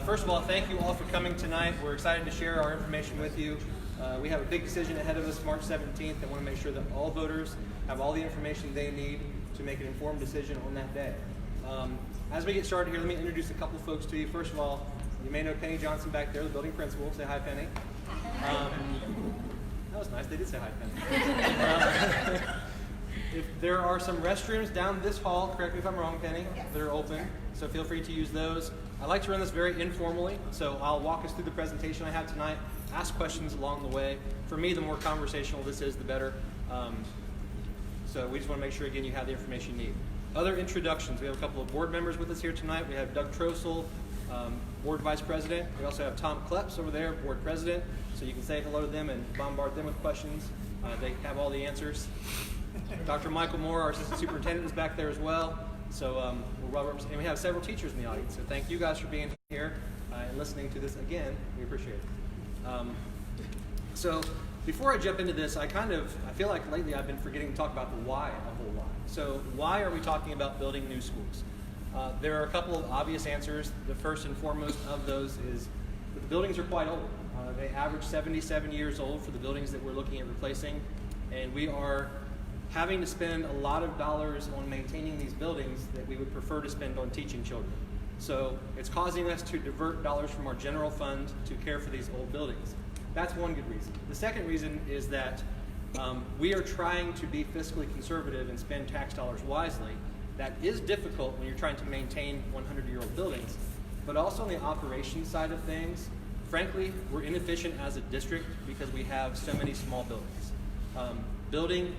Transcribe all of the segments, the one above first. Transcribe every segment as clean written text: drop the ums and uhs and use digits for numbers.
First of all, thank you all for coming tonight. We're excited to share our information with you. We have a big decision ahead of us March 17th, and want to make sure that all voters have all the information they need to make an informed decision on that day. As we get started here, let me introduce a couple folks to you. First of all, you may know Penny Johnson back there, the building principal. Say hi, Penny. That was nice. They did say hi, Penny. If there are some restrooms down this hall, correct me if I'm wrong, Penny, that are open, so feel free to use those. I like to run this very informally, so I'll walk us through the presentation I have tonight, ask questions along the way. For me, the more conversational this is, the better. So we just want to make sure, again, you have the information you need. Other introductions. We have a couple of board members with us here tonight. We have Doug Trossel, board vice president. We also have Tom Kleps over there, board president. So you can say hello to them and bombard them with questions. They have all the answers. Dr. Michael Moore, our assistant superintendent, is back there as well. So and we have several teachers in the audience. So thank you guys for being here and listening to this again. We appreciate it. So before I jump into this, I feel like lately I've been forgetting to talk about the why a whole lot. So why are we talking about building new schools? There are a couple of obvious answers. The first and foremost of those is that the buildings are quite old. They average 77 years old for the buildings that we're looking at replacing, and we are having to spend a lot of dollars on maintaining these buildings that we would prefer to spend on teaching children. So it's causing us to divert dollars from our general fund to care for these old buildings. That's one good reason. The second reason is that we are trying to be fiscally conservative and spend tax dollars wisely. That is difficult when you're trying to maintain 100-year-old buildings, but also on the operations side of things, frankly, we're inefficient as a district because we have so many small buildings. Building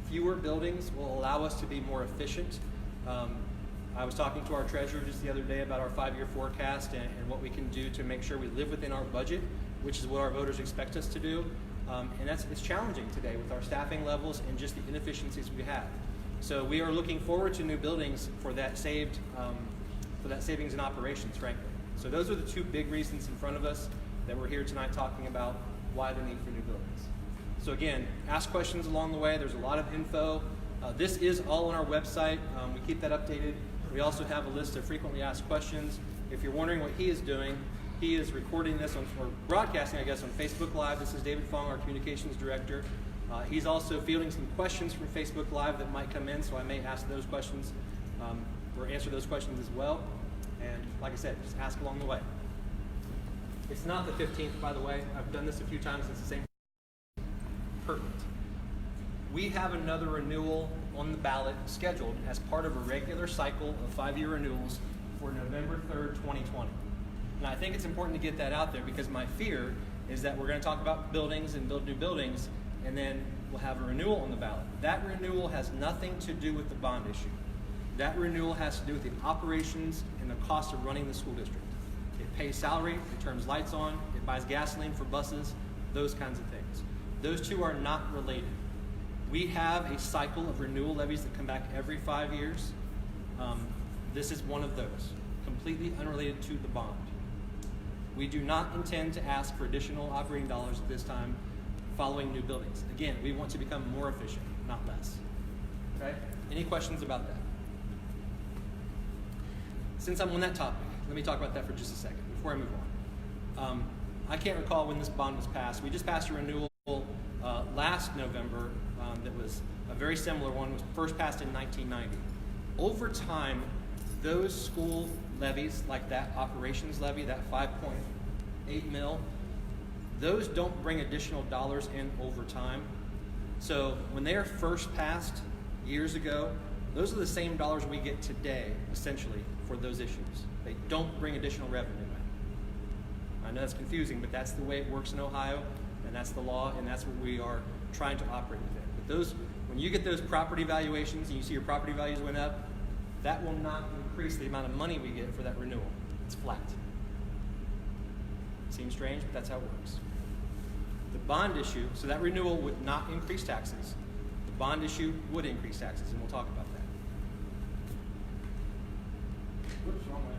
fewer buildings will allow us to be more efficient. I was talking to our treasurer just the other day about our 5-year forecast and what we can do to make sure we live within our budget, which is what our voters expect us to do. And it's challenging today with our staffing levels and just the inefficiencies we have. So we are looking forward to new buildings for that savings in operations, frankly. So those are the two big reasons in front of us that we're here tonight talking about why the need for new buildings. So again, ask questions along the way. There's a lot of info. This is all on our website. We keep that updated. We also have a list of frequently asked questions. If you're wondering what he is doing, he is recording this or broadcasting, I guess, on Facebook Live. This is David Fong, our communications director. He's also fielding some questions from Facebook Live that might come in, so I may ask those questions or answer those questions as well. And like I said, just ask along the way. It's not the 15th, by the way. I've done this a few times. It's the same. Perfect. We have another renewal on the ballot scheduled as part of a regular cycle of 5-year renewals for November 3rd, 2020. And I think it's important to get that out there because my fear is that we're going to talk about buildings and build new buildings, and then we'll have a renewal on the ballot. That renewal has nothing to do with the bond issue. That renewal has to do with the operations and the cost of running the school district. It pays salary, it turns lights on, it buys gasoline for buses, those kinds of things. Those two are not related. We have a cycle of renewal levies that come back every 5 years. This is one of those, completely unrelated to the bond. We do not intend to ask for additional operating dollars at this time following new buildings. Again, we want to become more efficient, not less. Okay? Any questions about that? Since I'm on that topic, let me talk about that for just a second before I move on. I can't recall when this bond was passed. We just passed a renewal last November that was a very similar one. It was first passed in 1990. Over time, those school levies, like that operations levy, that 5.8 mil, those don't bring additional dollars in over time. So when they are first passed years ago, those are the same dollars we get today, essentially, for those issues. They don't bring additional revenue in. I know that's confusing, but that's the way it works in Ohio, and that's the law, and that's what we are trying to operate within. But when you get those property valuations and you see your property values went up, that will not increase the amount of money we get for that renewal. It's flat. Seems strange, but that's how it works. The bond issue, so that renewal would not increase taxes. The bond issue would increase taxes, and we'll talk about that. Whoops, wrong way.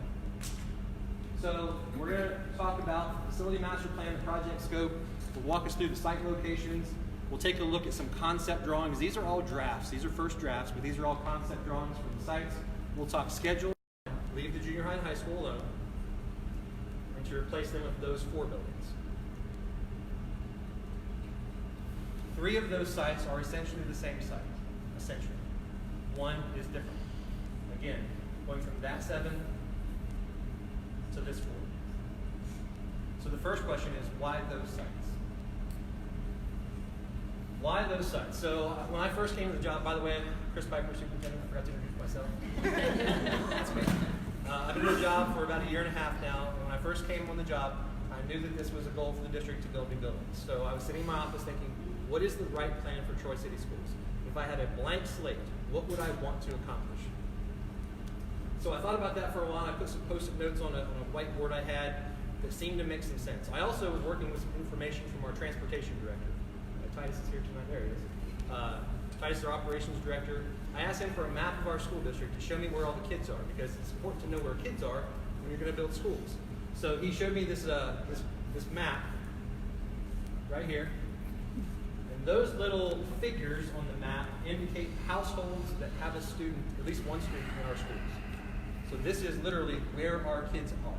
So we're going to talk about the facility master plan, the project scope. We'll walk us through the site locations. We'll take a look at some concept drawings. These are all drafts. These are first drafts, but these are all concept drawings for the sites. We'll talk schedule. Leave the junior high and high school alone. to replace them with those 4 buildings. 3 of those sites are essentially the same site, essentially. 1 is different. Again, going from that 7 to this 4. So the first question is, why those sites? Why those sites? So when I first came to the job, by the way, Chris Piper, superintendent, I forgot to introduce myself. That's me. I've been in the job for about 1.5 years now. When I first came on the job, I knew that this was a goal for the district to build new buildings. So I was sitting in my office thinking, what is the right plan for Troy City Schools? If I had a blank slate, what would I want to accomplish? So I thought about that for a while. I put some post-it notes on a whiteboard I had that seemed to make some sense. I also was working with some information from our transportation director. Titus is here tonight. There he is. Titus is our operations director. I asked him for a map of our school district to show me where all the kids are, because it's important to know where kids are when you're going to build schools. So he showed me this map right here. And those little figures on the map indicate households that have a student, at least one student in our schools. So this is literally where our kids are.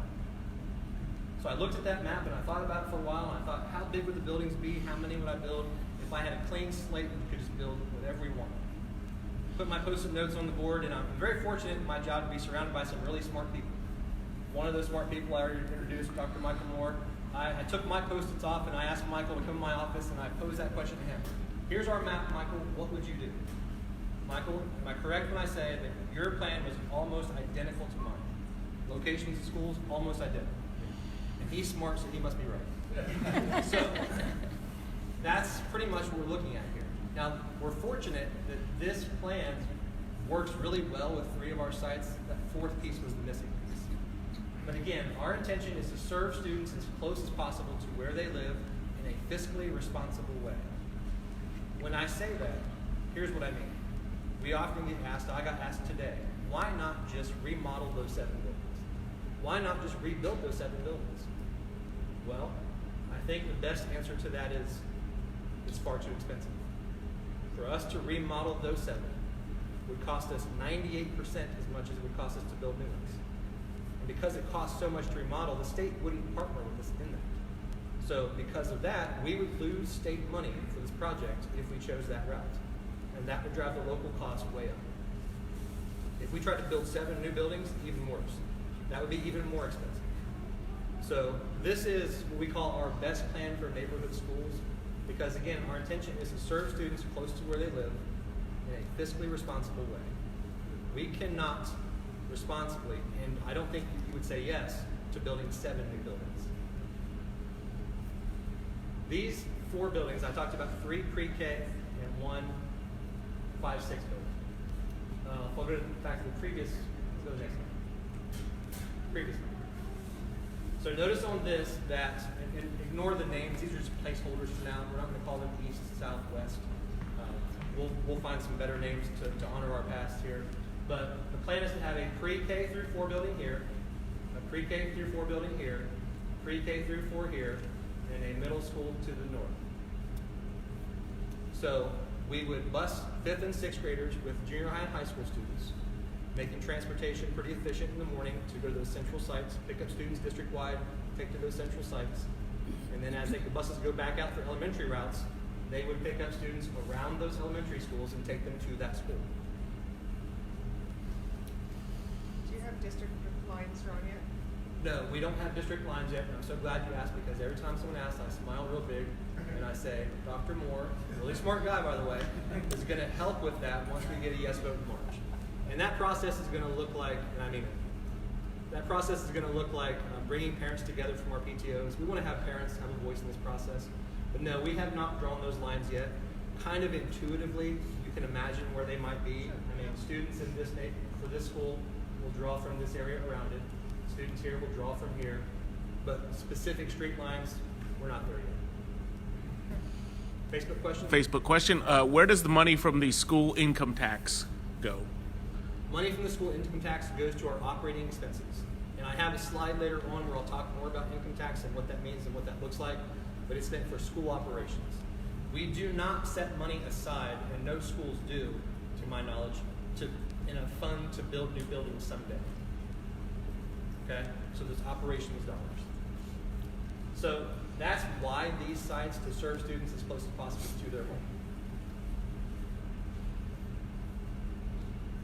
So I looked at that map and I thought about it for a while, and I thought, how big would the buildings be? How many would I build? If I had a clean slate, we could just build whatever we want. Put my post-it notes on the board, and I'm very fortunate in my job to be surrounded by some really smart people. One of those smart people I already introduced, Dr. Michael Moore. I took my post-its off and I asked Michael to come to my office, and I posed that question to him. Here's our map, Michael. What would you do? Michael, am I correct when I say that your plan was almost identical to mine? Locations of schools, almost identical. And he's smart, so he must be right. So that's pretty much what we're looking at here. Now, we're fortunate that this plan works really well with 3 of our sites. That 4th piece was the missing piece. But again, our intention is to serve students as close as possible to where they live in a fiscally responsible way. When I say that, here's what I mean. We often get asked, I got asked today, why not just remodel those 7 buildings? Why not just rebuild those 7 buildings? Well, I think the best answer to that is it's far too expensive. For us to remodel those 7 would cost us 98% as much as it would cost us to build new ones. And because it costs so much to remodel, the state wouldn't partner with us in that. So because of that, we would lose state money for this project if we chose that route. And that would drive the local cost way up. If we tried to build 7 new buildings, even worse. That would be even more expensive. So this is what we call our best plan for neighborhood schools, because again, our intention is to serve students close to where they live in a fiscally responsible way. We cannot responsibly, and I don't think you would say yes to building 7 new buildings. These 4 buildings, I talked about 3 pre-K and 1 5-6 building. If I'll go back to the previous, let's go to the next one. Previous one. So notice on this that, and ignore the names, these are just placeholders for now. We're not going to call them east, south, west. We'll find some better names to honor our past here. But the plan is to have a pre-K through 4 building here, a pre-K through 4 building here, pre-K through 4 here, and a middle school to the north. So we would bus 5th and 6th graders with junior high and high school students, making transportation pretty efficient in the morning to go to those central sites, pick up students district-wide, take to those central sites, and then as the buses go back out for elementary routes, they would pick up students around those elementary schools and take them to that school. Do you have district lines drawn yet? No, we don't have district lines yet, and I'm so glad you asked, because every time someone asks, I smile real big, and I say, Dr. Moore, a really smart guy, by the way, is going to help with that once we get a yes vote in March. And that process is going to look like, and I mean it, that process is going to look like bringing parents together from our PTOs. We want to have parents have a voice in this process. But no, we have not drawn those lines yet. Kind of intuitively, you can imagine where they might be. I mean, students in this for this school will draw from this area around it. Students here will draw from here. But specific street lines, we're not there yet. Facebook question? Facebook question. Where does the money from the school income tax go? Money from the school income tax goes to our operating expenses. And I have a slide later on where I'll talk more about income tax and what that means and what that looks like, but it's meant for school operations. We do not set money aside, and no schools do, to my knowledge, in a fund to build new buildings someday. Okay? So there's operations dollars. So that's why these sites, to serve students as close as possible to their home.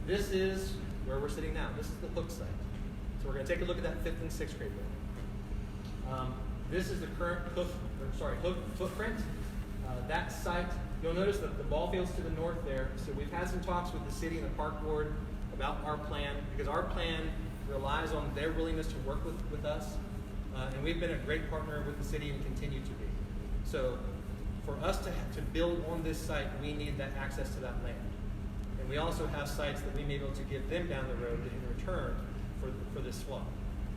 This is where we're sitting now. This is the Hook site. So we're going to take a look at that 5th and 6th grade building. This is the current Hook footprint. That site, you'll notice that the ball field's to the north there. So we've had some talks with the city and the park board about our plan, because our plan relies on their willingness to work with us. And we've been a great partner with the city and continue to be. So for us to build on this site, we need that access to that land. And we also have sites that we may be able to give them down the road in return for this swap.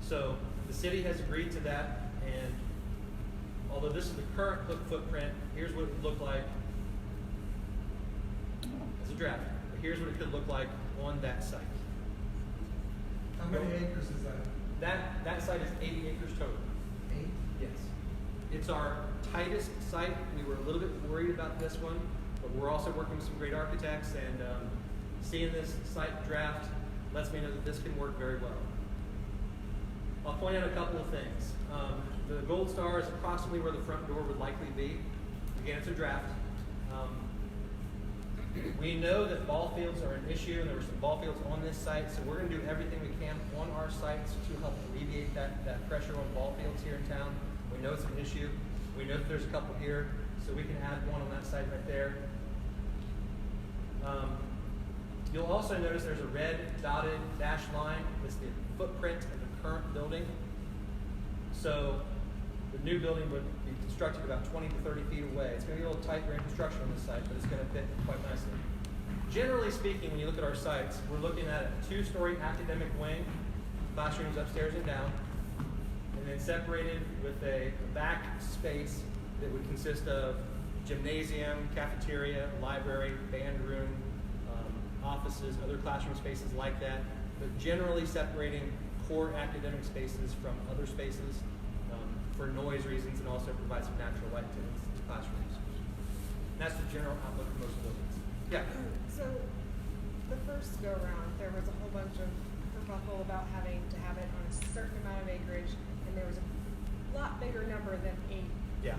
So the city has agreed to that, and although this is the current Hook footprint, here's what it would look like as a draft. But here's what it could look like on that site. How many acres is that? That site is 80 acres total. 8? Yes. It's our tightest site. We were a little bit worried about this one, but we're also working with some great architects, and seeing this site draft lets me know that this can work very well. I'll point out a couple of things. The gold star is approximately where the front door would likely be. Again, it's a draft. We know that ball fields are an issue, and there were some ball fields on this site, so we're going to do everything we can on our sites to help alleviate that pressure on ball fields here in town. We know it's an issue. We know that there's a couple here, so we can add one on that site right there. You'll also notice there's a red dotted dashed line. That's the footprint of the current building. So the new building would be constructed about 20 to 30 feet away. It's going to be a little tight during construction on this site, but it's going to fit quite nicely. Generally speaking, when you look at our sites, we're looking at a 2-story academic wing, classrooms upstairs and down, and then separated with a back space that would consist of gymnasium, cafeteria, library, band room, offices, other classroom spaces like that, but generally separating core academic spaces from other spaces for noise reasons, and also provide some natural light to the classrooms. And that's the general outlook of most buildings. Yeah? So the first go round, there was a whole bunch of kerfuffle about having to have it on a certain amount of acreage, and there was a lot bigger number than 8 Yeah.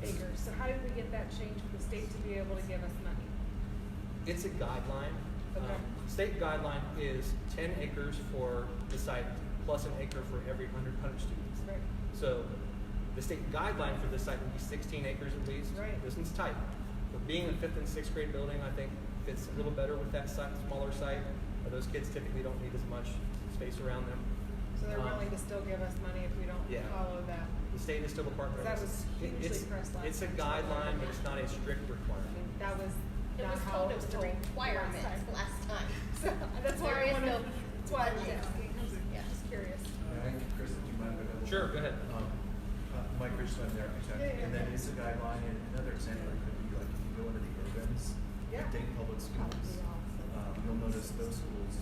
acres. So how did we get that changed for the state to be able to give us money? It's a guideline. Okay. State guideline is 10 acres for the site, plus an acre for every 100 students. Right. So the state guideline for this site would be 16 acres at least. Right. This one's tight. But being a 5th and 6th grade building, I think fits a little better with that smaller site. Those kids typically don't need as much space around them. So they're willing to still give us money if we don't Yeah. follow that. The state is still a partner. That was hugely pressed last It's a time. guideline, but it's not a strict I requirement. mean, that was It not was how told it was a requirement last time. So that's why There I is wanted, no that's why I was budget. asking. Yeah. Just curious. Chris, do you mind if I double? Sure, go ahead. Mike Richland, the architect, Yeah, yeah, and then yeah. it's a guideline, and another example could be like if you go into the urbans, Yeah. like Dayton Public Schools, you'll notice those schools,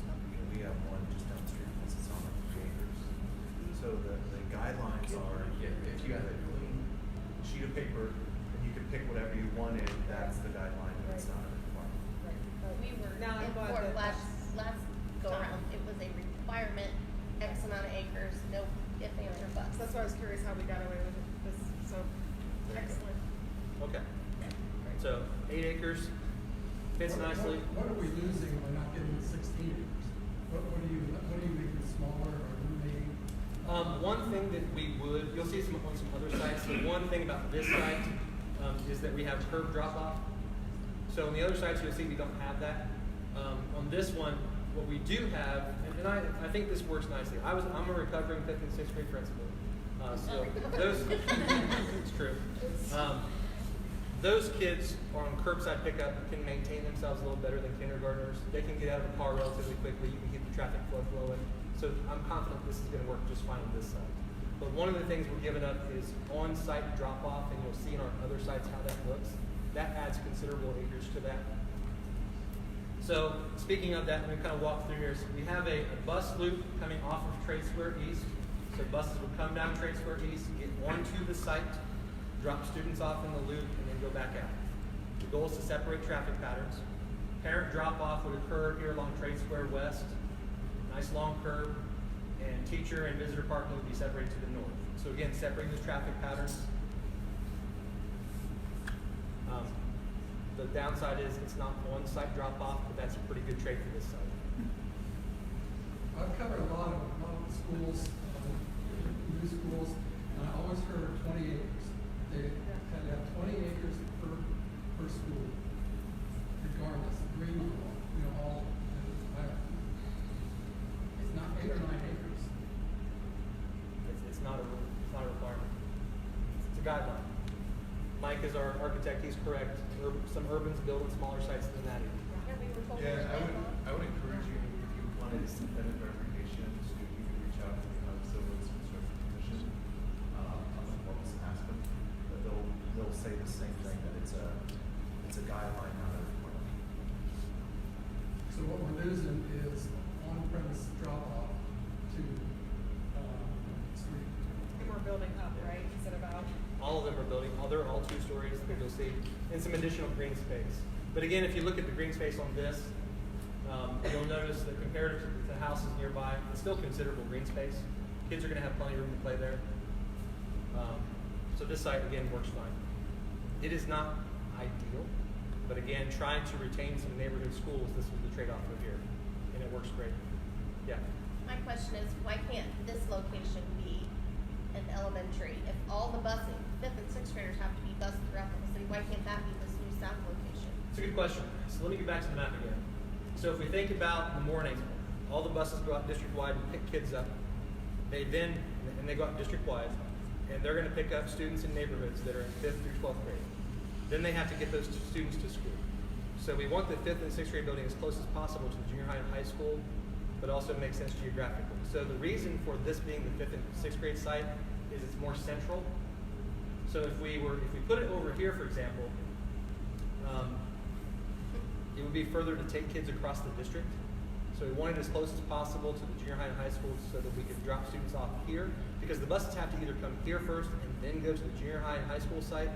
we have one just down the street, because it's on like 3 acres. So the guidelines are, if you have a clean sheet of paper, and you can pick whatever you wanted, that's the guideline, and it's Right. not a requirement. Right, but We were now I'm glad informed that last go around, it was a requirement, X amount of acres, no if, ands, or buts. that's why I was curious how we got away with it. This so excellent. Okay. So 8 acres fits nicely. What are we losing by not getting the 16 acres? What are you making smaller or eliminating? One thing that we would, you'll see some on some other sites, the one thing about this site is that we have curb drop off. So on the other sites, you'll see we don't have that. On this one, what we do have, and I think this works nicely. I'm a recovering 5th and 6th grade principal. So those, it's true. Those kids are on curbside pickup and can maintain themselves a little better than kindergartners. They can get out of the car relatively quickly. You can keep the traffic flow flowing. So I'm confident this is going to work just fine on this site. But one of the things we're giving up is on-site drop-off, and you'll see in our other sites how that looks. That adds considerable acres to that. So speaking of that, let me kind of walk through here. So we have a bus loop coming off of Trade Square East. So buses will come down Trade Square East, get onto the site, drop students off in the loop, and then go back out. The goal is to separate traffic patterns. Parent drop-off would occur here along Trade Square West. Nice long curve. and teacher and visitor parking would be separated to the north. So again, separating those traffic patterns. The downside is it's not on-site drop-off, but that's a pretty good trade for this site. I've covered a lot of schools, new schools, and I always heard 20 acres. They had to have 20 acres per school, regardless, green, all. It's not 8 or 9 acres. It's not a requirement. It's a guideline. Mike is our architect, he's correct. Some urbans build in smaller sites than that. Yeah, we were told Yeah, we were I would encourage you, if you wanted independent verifications, you could reach out to the Civil Construction Commission, on the Corpus Aspen, but they'll say the same thing, that it's a guideline, not a requirement. So what we're losing is on-premise drop-off to, street. And we're building up, right, instead of out. All of them are building, they're all 2 stories, you'll see, and some additional green space. But again, if you look at the green space on this, you'll notice that comparative to the houses nearby, it's still considerable green space. Kids are gonna have plenty of room to play there. So this site, again, works fine. It is not ideal, but again, trying to retain some neighborhood schools, this was the trade-off over here, and it works great. Yeah. My question is, why can't this location be an elementary? If all the busing, 5th and 6th graders have to be bused throughout the whole city, why can't that be this new south location? It's a good question. So let me get back to the map again. So if we think about in the morning, all the buses go out district-wide and pick kids up. They go out district-wide, and they're going to pick up students in neighborhoods that are in 5th through 12th grade. Then they have to get those students to school. So we want the 5th and 6th grade building as close as possible to the junior high and high school, but also makes sense geographically. So the reason for this being the 5th and 6th grade site is it's more central. So if we put it over here, for example, it would be further to take kids across the district. So we wanted as close as possible to the junior high and high schools so that we could drop students off here, because the buses have to either come here first and then go to the junior high and high school site,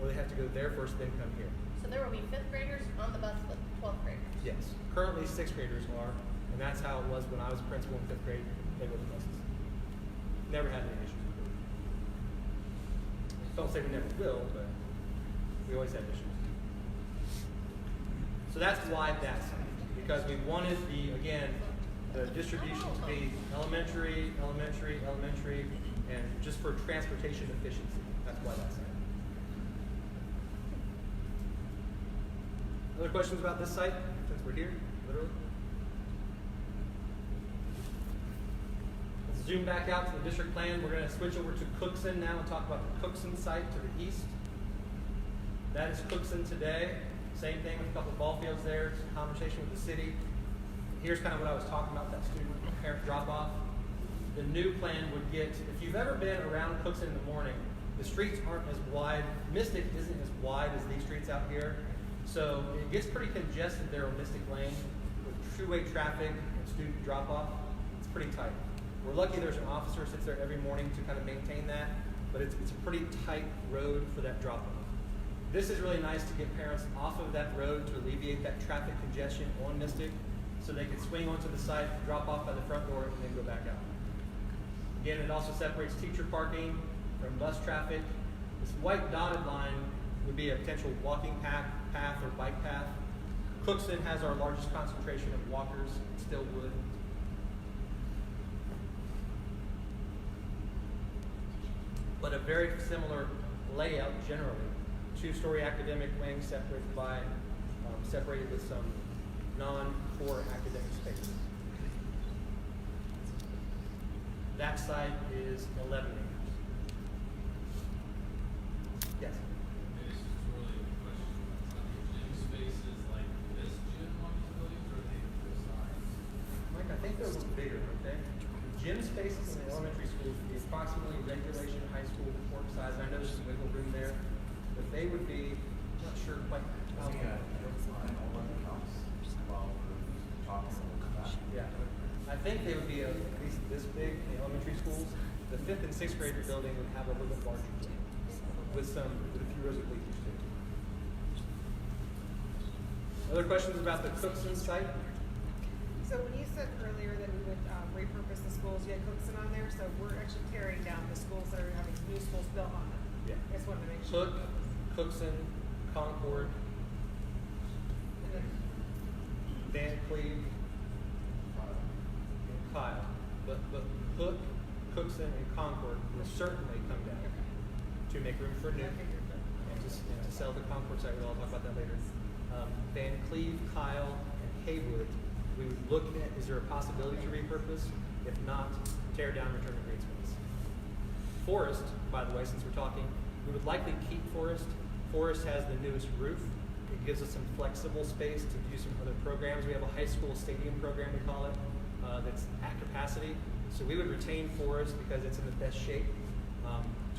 or they have to go there first, then come here. So there will be 5th graders on the bus with 12th graders? Yes. Currently, 6th graders are, and that's how it was when I was a principal in 5th grade. They were the buses. Never had any issues with it. Don't say we never will, but we always had issues. So that's why that's, because we wanted the distribution to be elementary, elementary, elementary, and just for transportation efficiency. That's why that's there. Other questions about this site, since we're here, literally? Let's zoom back out to the district plan. We're going to switch over to Cookson now and talk about the Cookson site to the east. That is Cookson today. Same thing with a couple of ball fields there, some conversation with the city. Here's kind of what I was talking about, that student parent drop-off. The new plan would get, if you've ever been around Cookson in the morning, the streets aren't as wide. Mystic isn't as wide as these streets out here. So it gets pretty congested there on Mystic Lane with two-way traffic and student drop-off. It's pretty tight. We're lucky there's an officer who sits there every morning to kind of maintain that, but it's a pretty tight road for that drop-off. This is really nice to get parents off of that road to alleviate that traffic congestion on Mystic, so they can swing onto the site, drop off by the front door, and then go back out. Again, it also separates teacher parking from bus traffic. This white dotted line would be a potential walking path or bike path. Cookson has our largest concentration of walkers, it still would. But a very similar layout generally. 2-story academic wing separated with some non-core academic spaces. That site is 11 acres. Yes? This is really a question. Are the gym spaces like this gym on these buildings, or are they full size? Mike, I think they're a little bigger, aren't they? Gym spaces in the elementary schools would be approximately regulation high school court size. I know there's some wiggle room there, but they would be, I'm not sure quite how. Yeah, I'll run the house while we're talking, and we'll come back. Yeah, I think they would be at least this big in the elementary schools. The 5th and 6th grade building would have a little bit larger gym with a few rows of bleachers too. Other questions about the Cookson site? So when you said earlier that we would repurpose the schools, you had Cookson on there, so we're actually tearing down the schools that are having new schools built on them. Yeah. I just wanted to make sure. Hook, Cookson, Concord, And then, Van Cleve, and Kyle. But Hook, Cookson, and Concord will certainly come down to make room for new. I figured that. And to sell the Concord site, we'll all talk about that later. Van Cleve, Kyle, and Haywood, we would look at, is there a possibility to repurpose? If not, tear down, return to green space. Forest, by the way, since we're talking, we would likely keep Forest. Forest has the newest roof. It gives us some flexible space to do some other programs. We have a high school stadium program, we call it, that's at capacity. So we would retain Forest because it's in the best shape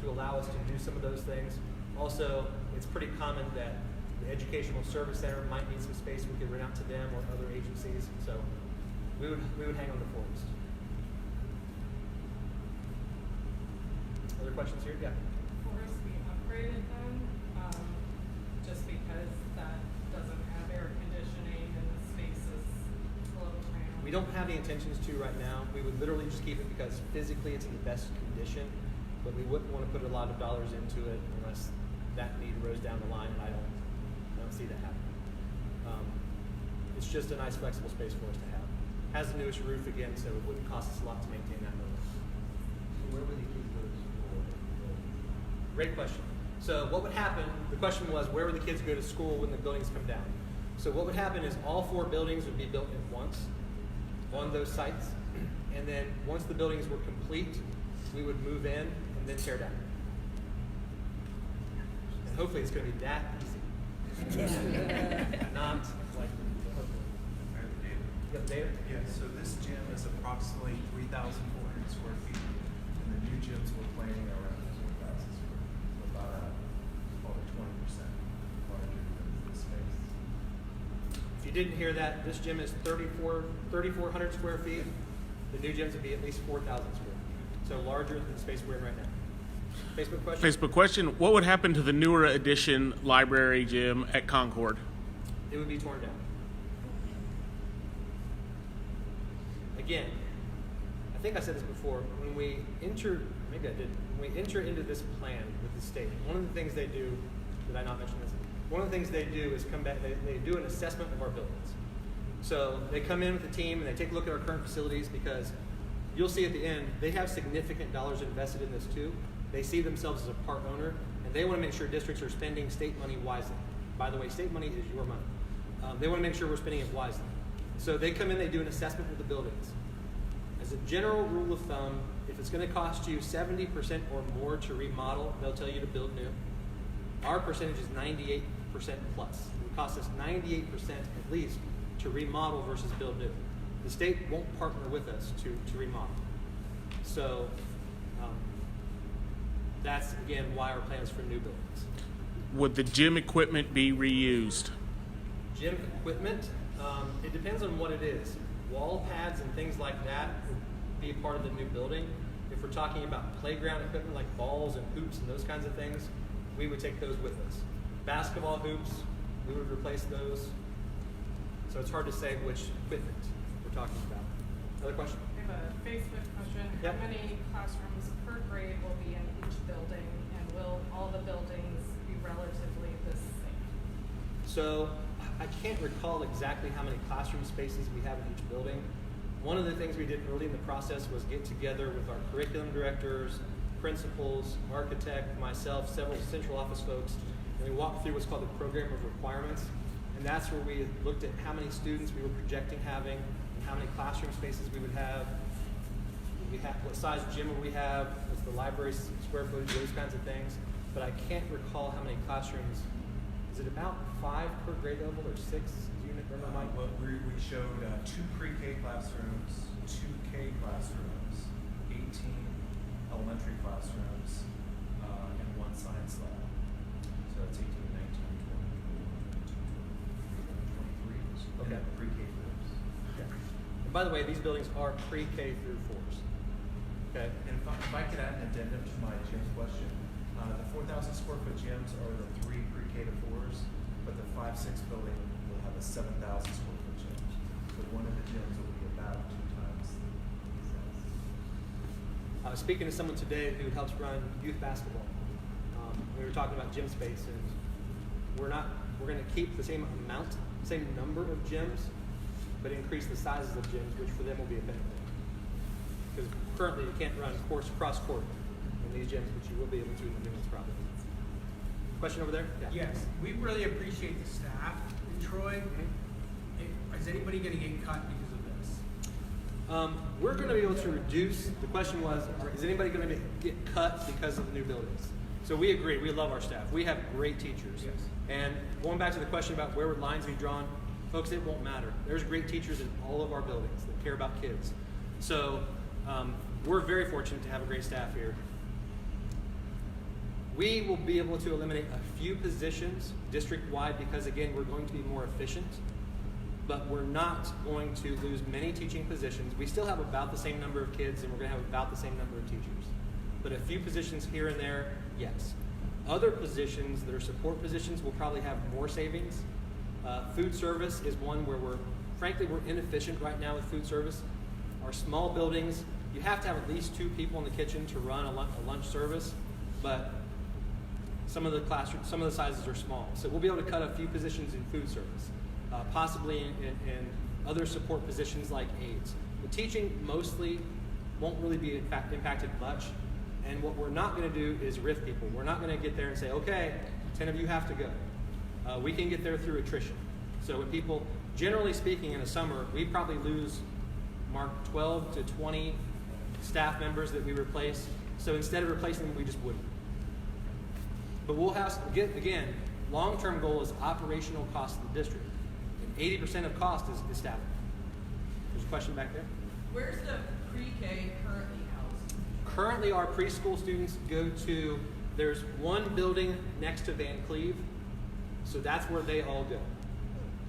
to allow us to do some of those things. Also, it's pretty common that the Educational Service Center might need some space. We could rent out to them or other agencies. So we would hang on to Forest. Other questions here? Yeah. Forest, we upgraded them, just because that doesn't have air conditioning and the spaces float around. We don't have the intentions to right now. We would literally just keep it because physically it's in the best condition, but we wouldn't want to put a lot of dollars into it unless that need arose down the line, and I don't see that happening. It's just a nice flexible space for us to have. Has the newest roof again, so it wouldn't cost us a lot to maintain that building. Where would the kids go to school? Great question. So what would happen, the question was, where would the kids go to school when the buildings come down? So what would happen is all 4 buildings would be built at once on those sites. And then once the buildings were complete, we would move in and then tear down. And hopefully it's going to be that easy. Not like, hopefully. I have the data. You got the data? Yeah, so this gym is approximately 3,400 square feet, and the new gyms we're planning are around 4,000 square feet, so about probably 20% larger than this space. If you didn't hear that, this gym is 3,400 square feet. The new gyms would be at least 4,000 square feet. So larger than the space we're in right now. Facebook question? Facebook question: what would happen to the newer addition library gym at Concord? It would be torn down. Again, I think I said this before. When we enter, maybe I didn't. When we enter into this plan with the state, one of the things they do, did I not mention this? One of the things they do is come back, they do an assessment of our buildings. So they come in with the team and they take a look at our current facilities because you'll see at the end, they have significant dollars invested in this too. They see themselves as a part owner, and they want to make sure districts are spending state money wisely. By the way, state money is your money. They want to make sure we're spending it wisely. So they come in, they do an assessment of the buildings. As a general rule of thumb, if it's going to cost you 70% or more to remodel, they'll tell you to build new. Our percentage is 98% plus. It would cost us 98% at least to remodel versus build new. The state won't partner with us to remodel. So that's, again, why our plan is for new buildings. Would the gym equipment be reused? Gym equipment, it depends on what it is. Wall pads and things like that would be a part of the new building. If we're talking about playground equipment like balls and hoops and those kinds of things, we would take those with us. Basketball hoops, we would replace those. So it's hard to say which equipment we're talking about. Another question? I have a Facebook question. Yep. How many classrooms per grade will be in each building, and will all the buildings be relatively the same? So I can't recall exactly how many classroom spaces we have in each building. One of the things we did early in the process was get together with our curriculum directors, principals, architect, myself, several central office folks, and we walked through what's called the program of requirements. And that's where we looked at how many students we were projecting having, and how many classroom spaces we would have, what size gym would we have, what's the library square footage, those kinds of things. But I can't recall how many classrooms. Is it about 5 per grade level or 6? Do you remember, Mike? Well, we showed 2 pre-K classrooms, 2 K classrooms, 18 elementary classrooms, and 1 science lab. So that's 18, 19, 20, 21, 22, 23. Okay. And pre-K groups. Okay. And by the way, these buildings are pre-K through 4s. Okay. And if I could add an addendum to my gym question, the 4,000 square foot gyms are the 3 pre-K to 4s, but the 5-6 building will have a 7,000 square foot gym. So one of the gyms will be a have 2 times the size. I was speaking to someone today who helps run youth basketball. We were talking about gym space, and we're going to keep the same number of gyms, but increase the sizes of gyms, which for them will be a benefit. Because currently you can't run cross court in these gyms, but you will be able to in the new ones probably. Question over there? Yeah. Yes, we really appreciate the staff in Troy. Is anybody going to get cut because of this? We're going to be able to reduce. The question was, is anybody going to get cut because of the new buildings? So we agree. We love our staff. We have great teachers. Yes. And going back to the question about where would lines be drawn, folks, it won't matter. There's great teachers in all of our buildings that care about kids. So we're very fortunate to have a great staff here. We will be able to eliminate a few positions district-wide because, again, we're going to be more efficient, but we're not going to lose many teaching positions. We still have about the same number of kids, and we're going to have about the same number of teachers. But a few positions here and there, yes. Other positions that are support positions will probably have more savings. Food service is one where we're inefficient right now with food service. Our small buildings, you have to have at least 2 people in the kitchen to run a lunch service, but some of the sizes are small. So we'll be able to cut a few positions in food service, possibly in other support positions like aides. The teaching mostly won't really be impacted much. And what we're not going to do is riff people. We're not going to get there and say, okay, 10 of you have to go. We can get there through attrition. So when people, generally speaking, in a summer, we probably lose, Mark, 12 to 20 staff members that we replace. So instead of replacing them, we just wouldn't. But we'll have, again, long-term goal is operational cost of the district. And 80% of cost is staffing. There's a question back there? Where's the pre-K currently housed? Currently, our preschool students go to, there's one building next to Van Cleve, so that's where they all go.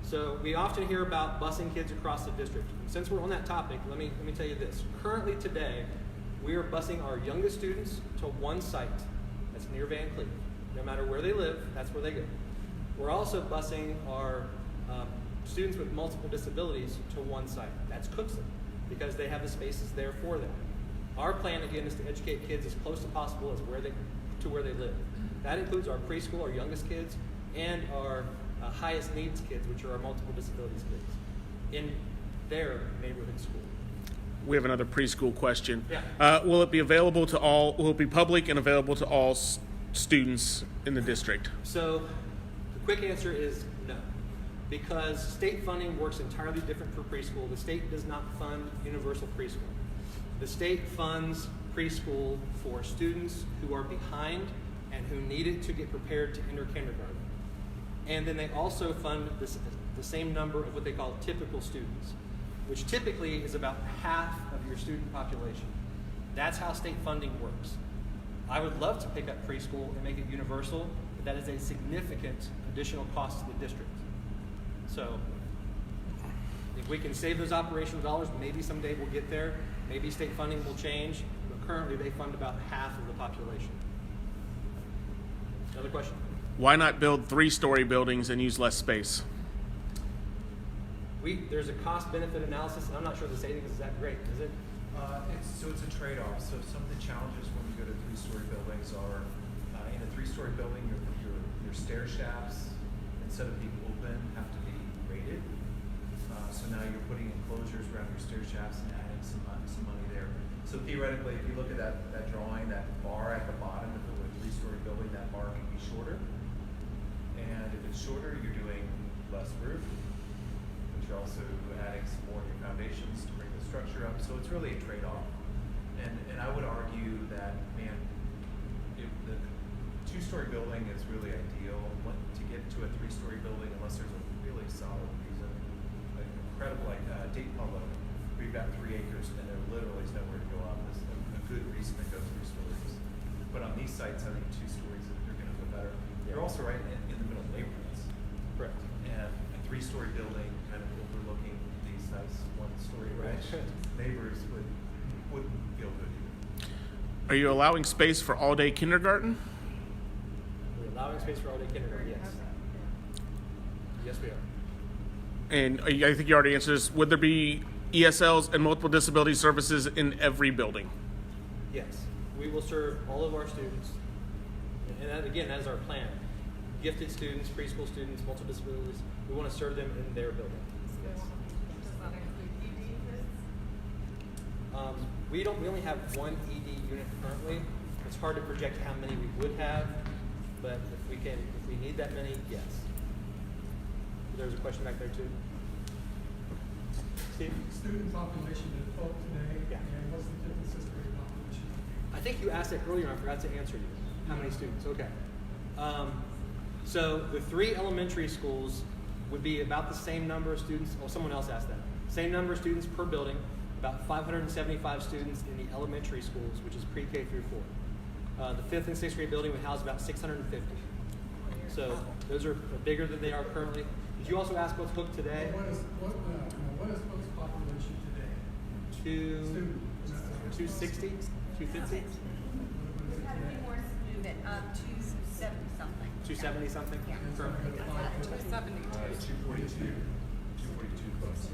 So we often hear about busing kids across the district. And since we're on that topic, let me tell you this. Currently today, we are busing our youngest students to one site that's near Van Cleve. No matter where they live, that's where they go. We're also busing our students with multiple disabilities to one site. That's Cookson, because they have the spaces there for them. Our plan, again, is to educate kids as close as possible as where they live. That includes our preschool, our youngest kids, and our highest needs kids, which are our multiple disabilities kids, in their neighborhood school. We have another preschool question. Yeah. Will it be available to all? Will it be public and available to all students in the district? So the quick answer is no, because state funding works entirely different for preschool. The state does not fund universal preschool. The state funds preschool for students who are behind and who need it to get prepared to enter kindergarten. And then they also fund the same number of what they call typical students, which typically is about half of your student population. That's how state funding works. I would love to pick up preschool and make it universal, but that is a significant additional cost to the district. So if we can save those operational dollars, maybe someday we'll get there. Maybe state funding will change, but currently they fund about half of the population. Another question? Why not build 3-story buildings and use less space? There's a cost-benefit analysis, and I'm not sure the savings is that great, is it? It's a trade-off. So some of the challenges when you go to 3-story buildings are, in a 3-story building, your stair shafts, instead of being open, have to be rated. So now you're putting enclosures around your stair shafts and adding some money there. So theoretically, if you look at that drawing, that bar at the bottom of the 3-story building, that bar can be shorter. And if it's shorter, you're doing less roof, but you're also adding some more in your foundations to bring the structure up. So it's really a trade-off. And I would argue that, man, if the 2-story building is really ideal. To get to a 3-story building, unless there's a really solid reason, like incredible, like Dayton Public, we've got 3 acres and there literally is nowhere to go up. There's a good reason to go 3 stories. But on these sites, I think 2 stories are going to go better. They're also right in the middle of neighborhoods. Correct. And a 3-story building kind of overlooking these nice 1-story neighbors wouldn't feel good either. Are you allowing space for all-day kindergarten? We're allowing space for all-day kindergarten, yes. Yes, we are. And I think you already answered this. Would there be ESLs and multiple disability services in every building. Yes, we will serve all of our students, and that, again, that is our plan. Gifted students, preschool students, multiple disabilities, we want to serve them in their building. Does that include ED kids? We only have one ED unit currently. It's hard to project how many we would have, but if we need that many, yes. There's a question back there too. Steve? Student population at Polk today, Yeah. and what's the fifth and sixth grade population? I think you asked that earlier, and I forgot to answer you. How many students? Okay. So the 3 elementary schools would be about the same number of students. Oh, someone else asked that. Same number of students per building, about 575 students in the elementary schools, which is pre-K through 4. The 5th and 6th grade building would house about 650. So those are bigger than they are currently. Did you also ask what's booked today? What is Polk's population today? 260? 250? We've had a few more student, 270 something. 270 something? Yeah. Currently. 272. 242 folks.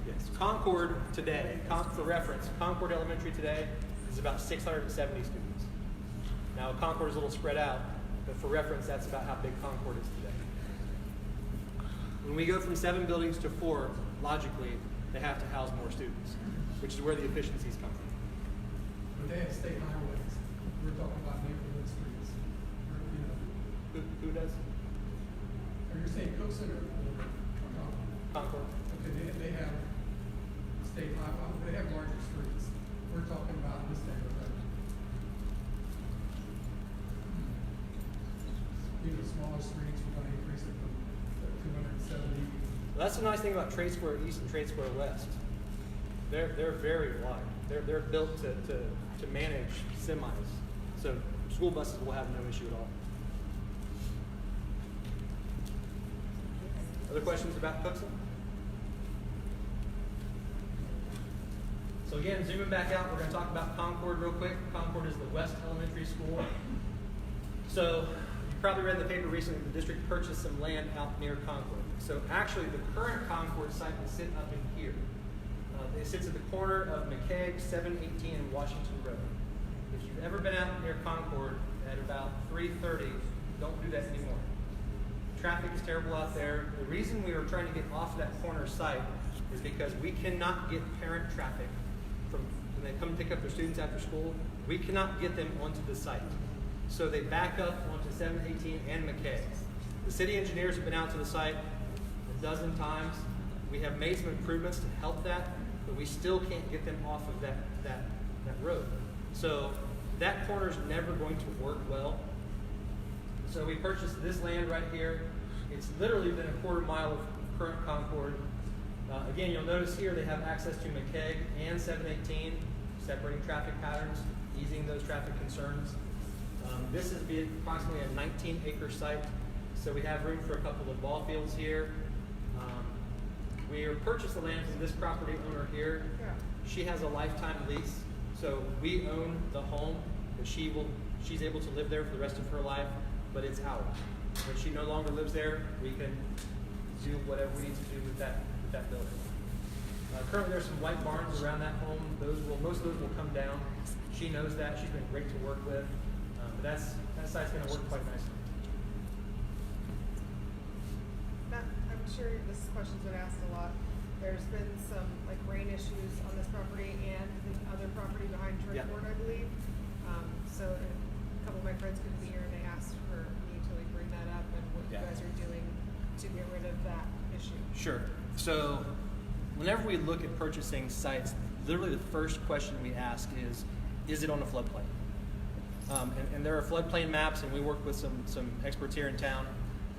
Yes. Concord today, for reference, Concord Elementary today is about 670 students. Now Concord is a little spread out, but for reference, that's about how big Concord is today. When we go from 7 buildings to 4, logically, they have to house more students, which is where the efficiencies come from. But they have state highways. We're talking about neighborhood streets. Who does? Are you saying Cookson or Concord. Okay, they have state highway, they have larger streets. We're talking about this neighborhood. Smaller streets, we're gonna increase it from 270. Well, that's the nice thing about Trade Square East and Trade Square West. They're very wide. They're built to manage semis. So school buses will have no issue at all. Other questions about Cookson? So again, zooming back out, we're going to talk about Concord real quick. Concord is the West Elementary School. So you probably read in the paper recently the district purchased some land out near Concord. So actually the current Concord site is sitting up in here. It sits at the corner of McKeag, 718, and Washington Road. If you've ever been out near Concord at about 3:30, don't do that anymore. Traffic is terrible out there. The reason we are trying to get off that corner site is because we cannot get parent traffic from when they come pick up their students after school. We cannot get them onto the site. So they back up onto 718 and McKay. The city engineers have been out to the site a dozen times. We have made some improvements to help that, but we still can't get them off of that road. So that corner is never going to work well. So we purchased this land right here. It's literally within a quarter mile of current Concord. Again, you'll notice here they have access to McKeag and 718, separating traffic patterns, easing those traffic concerns. This is approximately a 19-acre site, so we have room for a couple of ball fields here. We purchased the land from this property owner here. She has a lifetime lease, so we own the home, but she's able to live there for the rest of her life, but it's ours. When she no longer lives there, we can do whatever we need to do with that building. Currently, there's some white barns around that home. Most of those will come down. She knows that. She's been great to work with. But that site's going to work quite nicely. I'm sure this question's been asked a lot. There's been some rain issues on this property and the other property behind Church Court, I believe. So a couple of my friends couldn't be here and they asked for me to bring that up and what you guys are doing to get rid of that issue. Sure. So whenever we look at purchasing sites, literally the first question we ask is it on a floodplain? And there are floodplain maps, and we work with some experts here in town.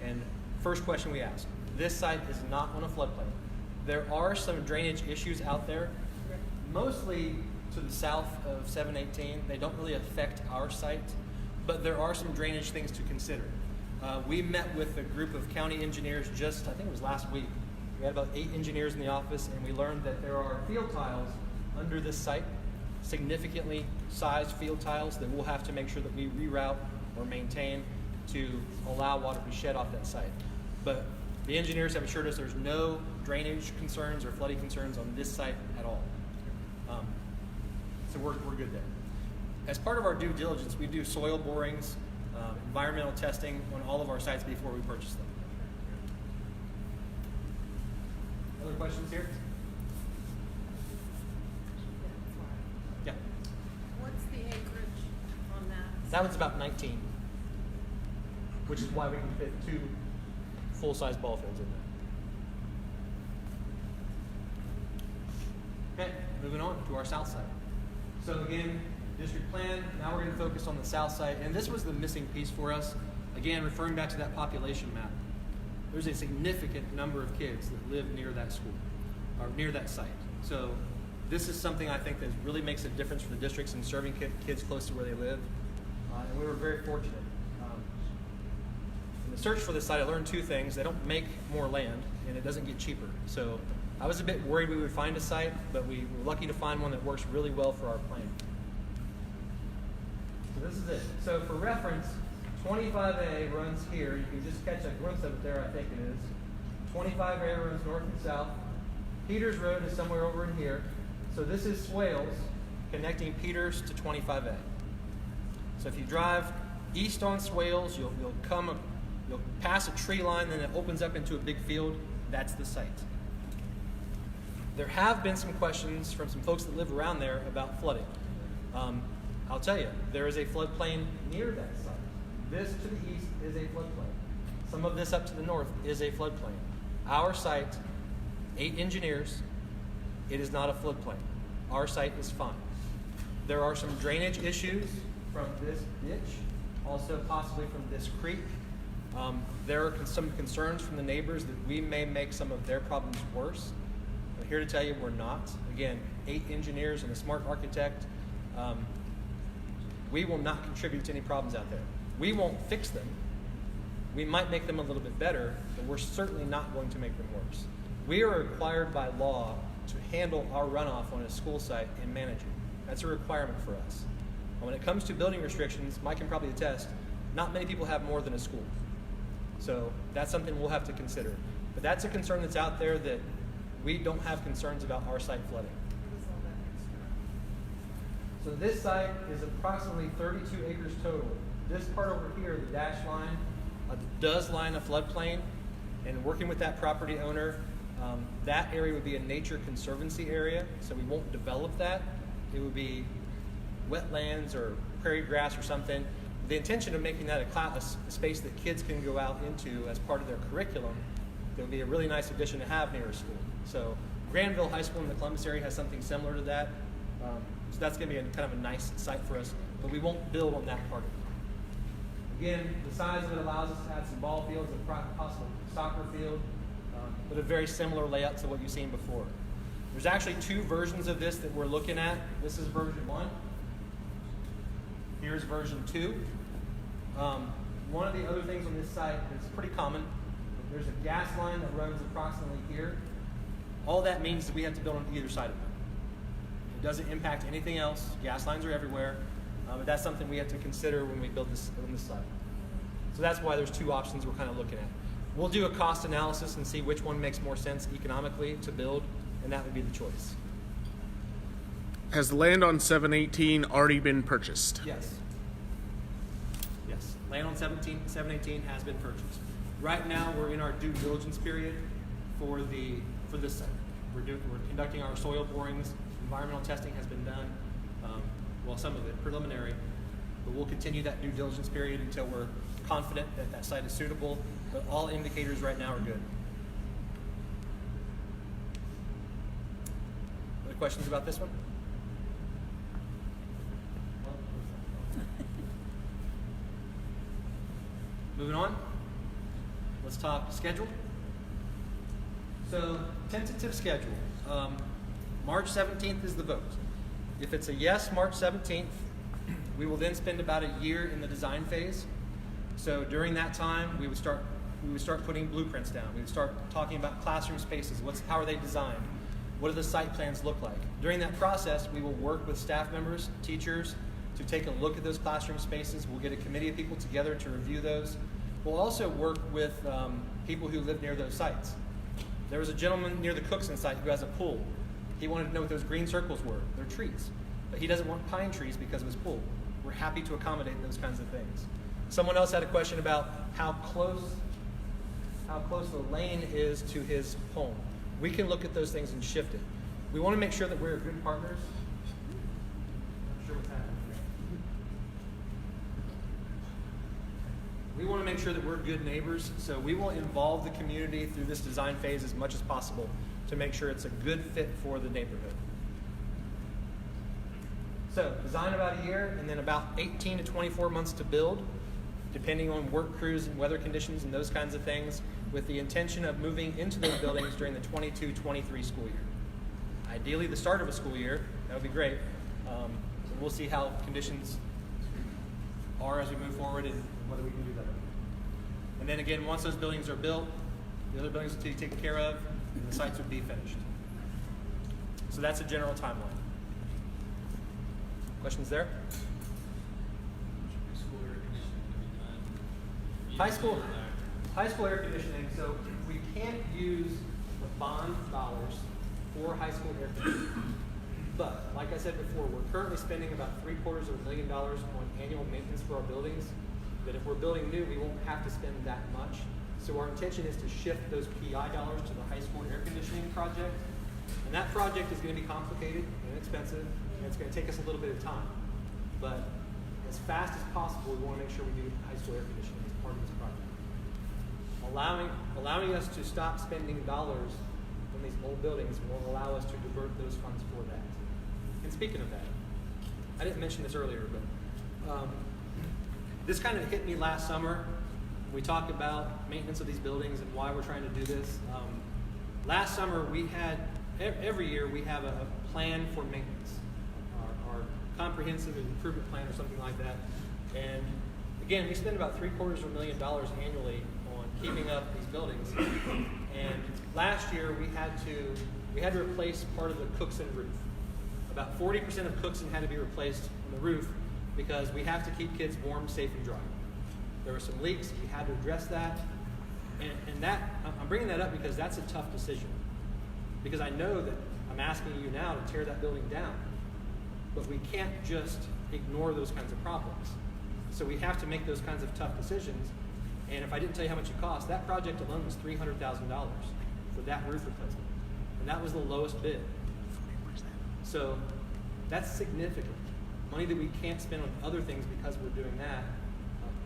And first question we ask, this site is not on a floodplain. There are some drainage issues out there, mostly to the south of 718. They don't really affect our site, but there are some drainage things to consider. We met with a group of county engineers I think it was last week. We had about 8 engineers in the office, and we learned that there are field tiles under this site, significantly sized field tiles that we'll have to make sure that we reroute or maintain to allow water to be shed off that site. But The engineers have assured us there's no drainage concerns or flooding concerns on this site at all. So we're good there. As part of our due diligence, we do soil borings, environmental testing on all of our sites before we purchase them. Other questions here? Yeah. What's the acreage on that? That one's about 19, which is why we can fit 2 full-size ball fields in there. Okay, moving on to our south side. So again, district plan, now we're going to focus on the south side, and this was the missing piece for us. Again, referring back to that population map, there's a significant number of kids that live near that school, or near that site. So this is something I think that really makes a difference for the districts in serving kids close to where they live, and we were very fortunate. In the search for this site, I learned 2 things. They don't make more land, and it doesn't get cheaper. So I was a bit worried we would find a site, but we were lucky to find one that works really well for our plan. So this is it. So for reference, 25A runs here. You can just catch a glimpse of it there, I think it is. 25A runs north and south. Peters Road is somewhere over in here. So this is Swales connecting Peters to 25A. So if you drive east on Swales, you'll pass a tree line, then it opens up into a big field. That's the site. There have been some questions from some folks that live around there about flooding. I'll tell you, there is a floodplain near that site. This to the east is a floodplain. Some of this up to the north is a floodplain. Our site, 8 engineers, it is not a floodplain. Our site is fine. There are some drainage issues from this ditch, also possibly from this creek. There are some concerns from the neighbors that we may make some of their problems worse. I'm here to tell you we're not. Again, 8 engineers and a smart architect. We will not contribute to any problems out there. We won't fix them. We might make them a little bit better, but we're certainly not going to make them worse. We are required by law to handle our runoff on a school site and manage it. That's a requirement for us. And when it comes to building restrictions, Mike can probably attest, not many people have more than a school. So that's something we'll have to consider. But that's a concern that's out there, that we don't have concerns about our site flooding. What is all that extra? So this site is approximately 32 acres total. This part over here, the dashed line, does line a floodplain. And working with that property owner, that area would be a nature conservancy area, so we won't develop that. It would be wetlands or prairie grass or something. The intention of making that a space that kids can go out into as part of their curriculum, that would be a really nice addition to have near a school. So Granville High School in the Columbus area has something similar to that. So that's going to be kind of a nice site for us, but we won't build on that part of it. Again, the size of it allows us to add some ball fields, a possible soccer field, but a very similar layout to what you've seen before. There's actually 2 versions of this that we're looking at. This is version 1. Here's version 2. One of the other things on this site that's pretty common, there's a gas line that runs approximately here. All that means is we have to build on either side of it. It doesn't impact anything else. Gas lines are everywhere, but that's something we have to consider when we build this on this site. So that's why there's 2 options we're kind of looking at. We'll do a cost analysis and see which one makes more sense economically to build, and that would be the choice. Has the land on 718 already been purchased? Yes. Yes. Land on 718 has been purchased. Right now, we're in our due diligence period for this site. We're conducting our soil borings. Environmental testing has been done. Well, some of it preliminary, but we'll continue that due diligence period until we're confident that that site is suitable. But all indicators right now are good. Other questions about this one? Moving on, let's talk schedule. So, tentative schedule. March 17th is the vote. If it's a yes, March 17th, we will then spend about a year in the design phase. So during that time, we would start putting blueprints down. We would start talking about classroom spaces. How are they designed? What do the site plans look like? During that process, we will work with staff members, teachers, to take a look at those classroom spaces. We'll get a committee of people together to review those. We'll also work with people who live near those sites. There was a gentleman near the Cookson site who has a pool. He wanted to know what those green circles were. They're trees. But he doesn't want pine trees because of his pool. We're happy to accommodate those kinds of things. Someone else had a question about how close the lane is to his home. We can look at those things and shift it. We want to make sure that we're good partners. Not sure what's happening here. We want to make sure that we're good neighbors, so we will involve the community through this design phase as much as possible to make sure it's a good fit for the neighborhood. So, design about a year, and then about 18 to 24 months to build, depending on work crews and weather conditions and those kinds of things, with the intention of moving into those buildings during the 22-23 school year. Ideally, the start of a school year, that would be great. So we'll see how conditions are as we move forward and whether we can do that. And then again, once those buildings are built, the other buildings will be taken care of, and the sites would be finished. So that's a general timeline. Questions there? School air conditioning to be done. High school air conditioning, so we can't use the bond dollars for high school air conditioning. But, like I said before, we're currently spending about $750,000 on annual maintenance for our buildings. But if we're building new, we won't have to spend that much. So our intention is to shift those PI dollars to the high school air conditioning project. And that project is going to be complicated and expensive, and it's going to take us a little bit of time. But as fast as possible, we want to make sure we do high school air conditioning as part of this project. Allowing us to stop spending dollars on these old buildings will allow us to divert those funds for that. And speaking of that, I didn't mention this earlier, but this kind of hit me last summer. We talked about maintenance of these buildings and why we're trying to do this. Last summer, we had, every year we have a plan for maintenance, our comprehensive improvement plan or something like that. And again, we spend about $750,000 annually on keeping up these buildings. And last year we had to replace part of the Cookson roof. About 40% of Cookson had to be replaced on the roof because we have to keep kids warm, safe, and dry. There were some leaks, we had to address that. And that, I'm bringing that up because that's a tough decision. Because I know that I'm asking you now to tear that building down. But we can't just ignore those kinds of problems. So we have to make those kinds of tough decisions. And if I didn't tell you how much it cost, that project alone was $300,000 for that roof replacement. And that was the lowest bid. So that's significant. Money that we can't spend on other things because we're doing that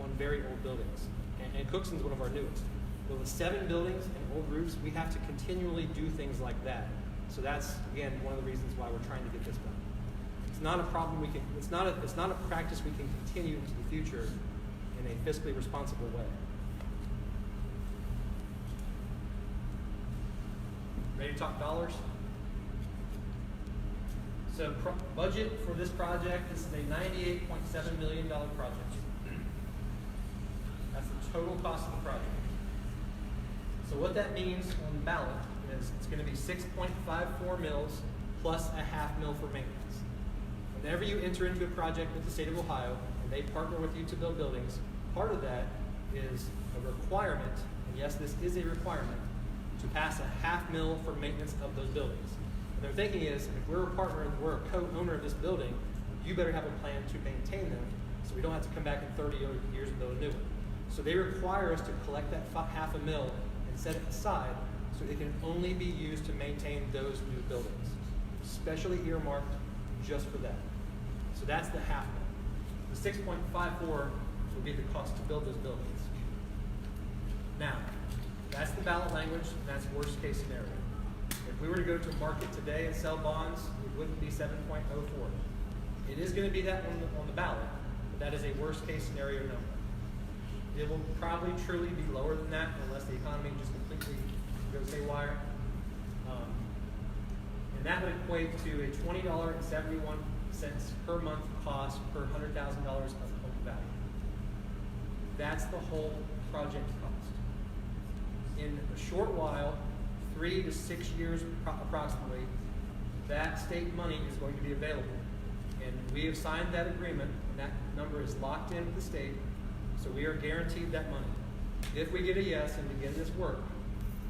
on very old buildings. And Cookson's one of our newest. But with 7 buildings and old roofs, we have to continually do things like that. So that's, again, one of the reasons why we're trying to get this done. It's not a problem we can, it's not a practice we can continue into the future in a fiscally responsible way. Ready to talk dollars? So budget for this project, this is a $98.7 million project. That's the total cost of the project. So what that means on the ballot is it's going to be 6.54 mils plus a half mil for maintenance. Whenever you enter into a project with the state of Ohio and they partner with you to build buildings, part of that is a requirement, and yes, this is a requirement, to pass a half mil for maintenance of those buildings. And their thinking is, if we're a partner and we're a co-owner of this building, you better have a plan to maintain them so we don't have to come back in 30 years and build a new one. So they require us to collect that half a mil and set it aside so it can only be used to maintain those new buildings, specially earmarked just for that. So that's the half mil. The 6.54 will be the cost to build those buildings. Now, that's the ballot language, and that's worst case scenario. If we were to go to market today and sell bonds, it wouldn't be 7.04. It is going to be that on the ballot, but that is a worst case scenario number. It will probably truly be lower than that unless the economy just completely goes haywire. And that would equate to a $20.71 per month cost per $100,000 of home value. That's the whole project cost. In a short while, 3 to 6 years approximately, that state money is going to be available. And we have signed that agreement, and that number is locked in with the state, so we are guaranteed that money. If we get a yes and begin this work,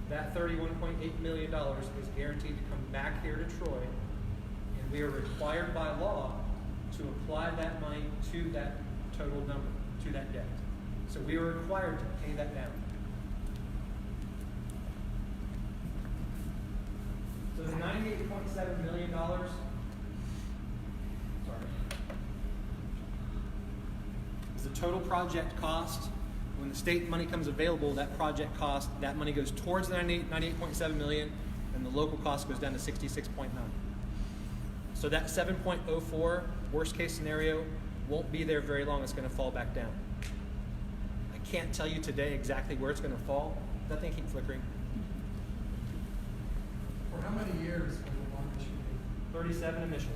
that $31.8 million is guaranteed to come back here to Troy, and we are required by law to apply that money to that total number, to that debt. So we are required to pay that down. So the $98.7 million, is the total project cost. When the state money comes available, that project cost, that money goes towards the $98.7 million, and the local cost goes down to 66.9. So that 7.04 worst case scenario won't be there very long. It's going to fall back down. I can't tell you today exactly where it's going to fall. That thing keeps flickering. For how many years will the bond issue be? 37 initially.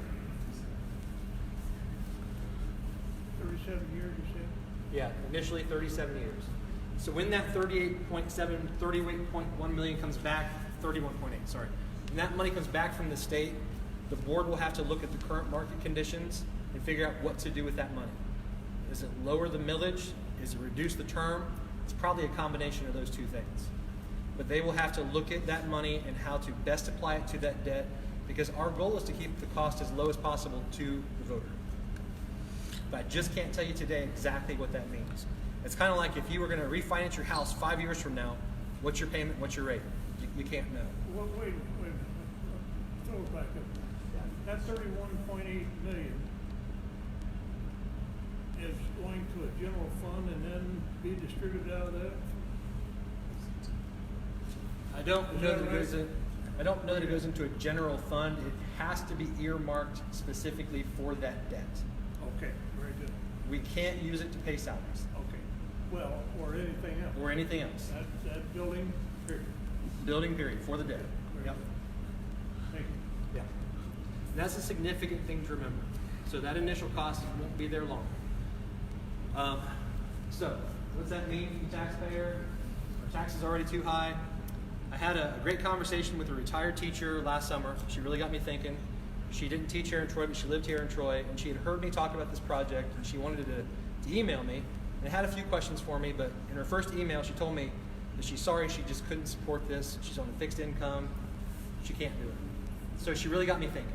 37 years, you said? Yeah, initially 37 years. So when that 38.1 million comes back, 31.8, sorry. When that money comes back from the state, the board will have to look at the current market conditions and figure out what to do with that money. Is it lower the millage? Is it reduce the term? It's probably a combination of those two things. But they will have to look at that money and how to best apply it to that debt, because our goal is to keep the cost as low as possible to the voter. But I just can't tell you today exactly what that means. It's kind of like if you were going to refinance your house 5 years from now, what's your payment, what's your rate? You can't know. Well, wait, throw it back up. That 31.8 million is going to a general fund and then be distributed out of that? I don't Is know that that it right? goes in. I don't know that it goes into a general fund. It has to be earmarked specifically for that debt. Okay, very good. We can't use it to pay salaries Okay. Well, or anything else. or anything else. That building, period. Building period for the debt. Yep. Thank you. Yeah. And that's a significant thing to remember. So that initial cost won't be there long. So what's that mean for the taxpayer? Our taxes are already too high. I had a great conversation with a retired teacher last summer. She really got me thinking. She didn't teach here in Troy, but she lived here in Troy, and she had heard me talk about this project, and she wanted to email me, and had a few questions for me, but in her first email, she told me that she's sorry she just couldn't support this. She's on a fixed income. She can't do it. So she really got me thinking.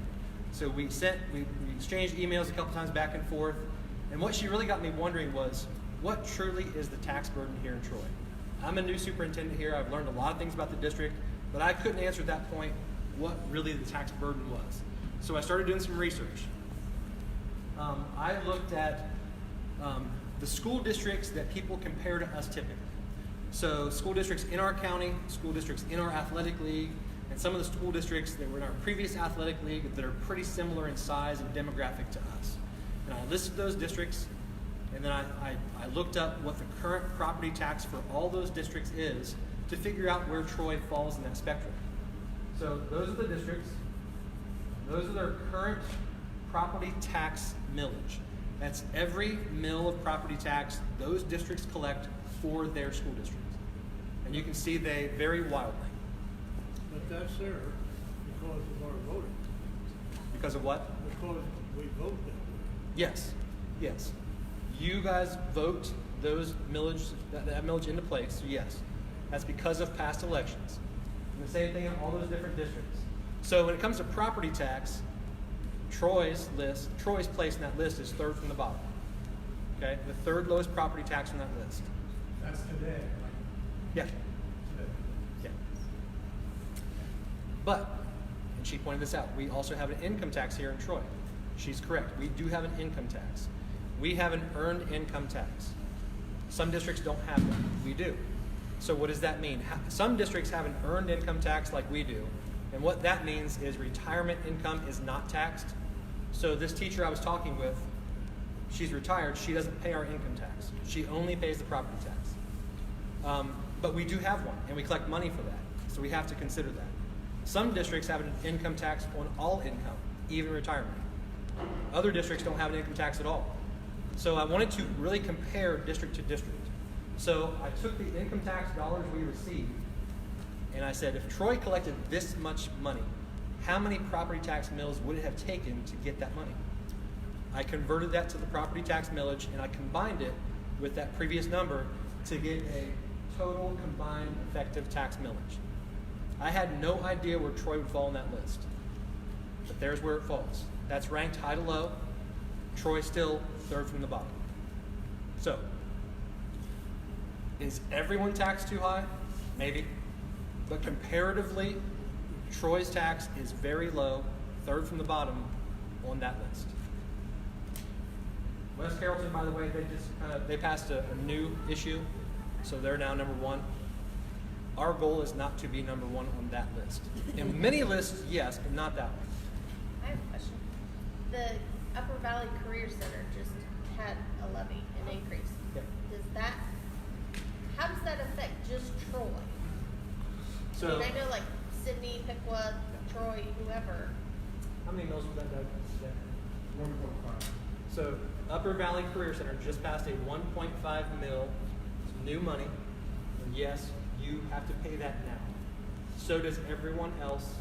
So we exchanged emails a couple times back and forth, and what she really got me wondering was, what truly is the tax burden here in Troy? I'm a new superintendent here. I've learned a lot of things about the district, but I couldn't answer at that point what really the tax burden was. So I started doing some research. I looked at the school districts that people compare to us typically. So school districts in our county, school districts in our athletic league, and some of the school districts that were in our previous athletic league that are pretty similar in size and demographic to us. And I listed those districts, and then I looked up what the current property tax for all those districts is to figure out where Troy falls in that spectrum. So those are the districts. Those are their current property tax millage. That's every mill of property tax those districts collect for their school districts. And you can see they vary wildly. But that's there because of our voting. Because of what? Because we vote that way. Yes, yes. You guys vote those millage, that millage into place, so yes. That's because of past elections. And the same thing in all those different districts. So when it comes to property tax, Troy's place in that list is third from the bottom. Okay, the third lowest property tax on that list. That's today, right? Yeah. Yeah. But, and she pointed this out, we also have an income tax here in Troy. She's correct. We do have an income tax. We have an earned income tax. Some districts don't have that. We do. So what does that mean? Some districts have an earned income tax like we do. And what that means is retirement income is not taxed. So this teacher I was talking with, she's retired. She doesn't pay our income tax. She only pays the property tax. But we do have one, and we collect money for that. So we have to consider that. Some districts have an income tax on all income, even retirement. Other districts don't have an income tax at all. So I wanted to really compare district to district. So I took the income tax dollars we received, and I said, if Troy collected this much money, how many property tax mills would it have taken to get that money? I converted that to the property tax millage, and I combined it with that previous number to get a total combined effective tax millage. I had no idea where Troy would fall on that list, but there's where it falls. That's ranked high to low. Troy's still third from the bottom. So, is everyone taxed too high? Maybe. But comparatively, Troy's tax is very low, third from the bottom on that list. West Carrollton, by the way, they passed a new issue, so they're now number one. Our goal is not to be number one on that list. In many lists, yes, but not that one. I have a question. The Upper Valley Career Center just had a levy, an increase. Yep. How does that affect just Troy? So, I mean, I know like Sydney, Piqua, Troy, whoever. how many mills was that, Doug? 1.5. So, Upper Valley Career Center just passed a 1.5 mil new money. And yes, you have to pay that now. So does everyone else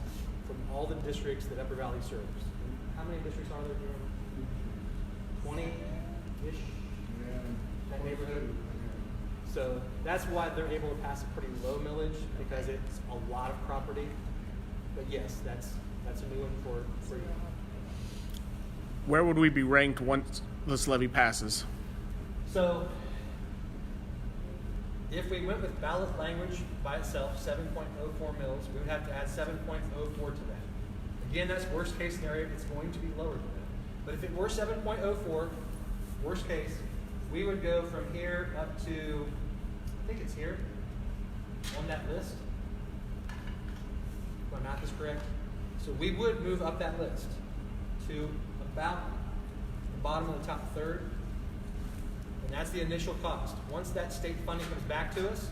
from all the districts that Upper Valley serves. And how many districts are there? 20-ish? That neighborhood? So that's why they're able to pass a pretty low millage, because it's a lot of property. But yes, that's a new one for you. Where would we be ranked once this levy passes? So if we went with ballot language by itself, 7.04 mils, we would have to add 7.04 to that. Again, that's worst case scenario. It's going to be lower than that. But if it were 7.04, worst case, we would go from here up to, I think it's here on that list. If my math is correct. So we would move up that list to about the bottom of the top third. And that's the initial cost. Once that state funding comes back to us,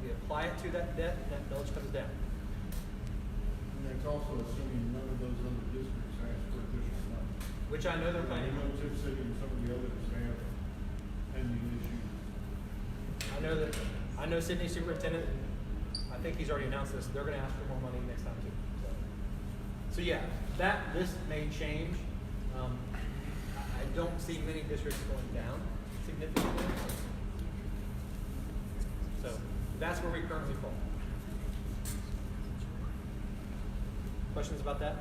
we apply it to that debt, and that millage comes down. And that's also assuming none of those other districts ask for additional money. Which I know they're planning. I know Tip City and some of the others have pending issues. I know Sydney superintendent, and I think he's already announced this, they're going to ask for more money next time too. So yeah, that list may change. I don't see many districts going down significantly. So that's where we currently fall. Questions about that?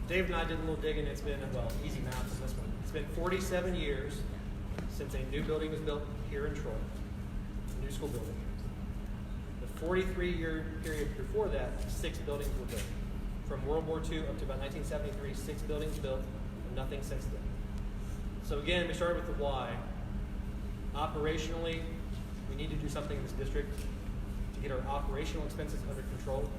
Dave and I did a little digging. It's been, well, easy math on this one. It's been 47 years since a new building was built here in Troy, a new school building. The 43-year period before that, 6 buildings were built. From World War II up to about 1973, 6 buildings built, and nothing since then. So again, we started with the why. Operationally, we need to do something in this district to get our operational expenses under control.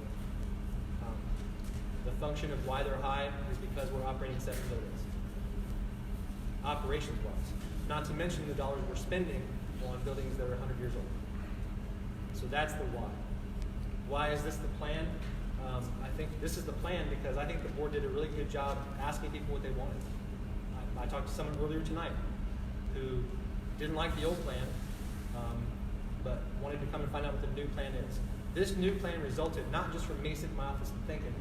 The function of why they're high is because we're operating 7 buildings. Operations-wise. Not to mention the dollars we're spending on buildings that are 100 years old. So that's the why. Why is this the plan? I think this is the plan because I think the board did a really good job asking people what they wanted. I talked to someone earlier tonight who didn't like the old plan, but wanted to come and find out what the new plan is. This new plan resulted not just from me sitting in my office and thinking,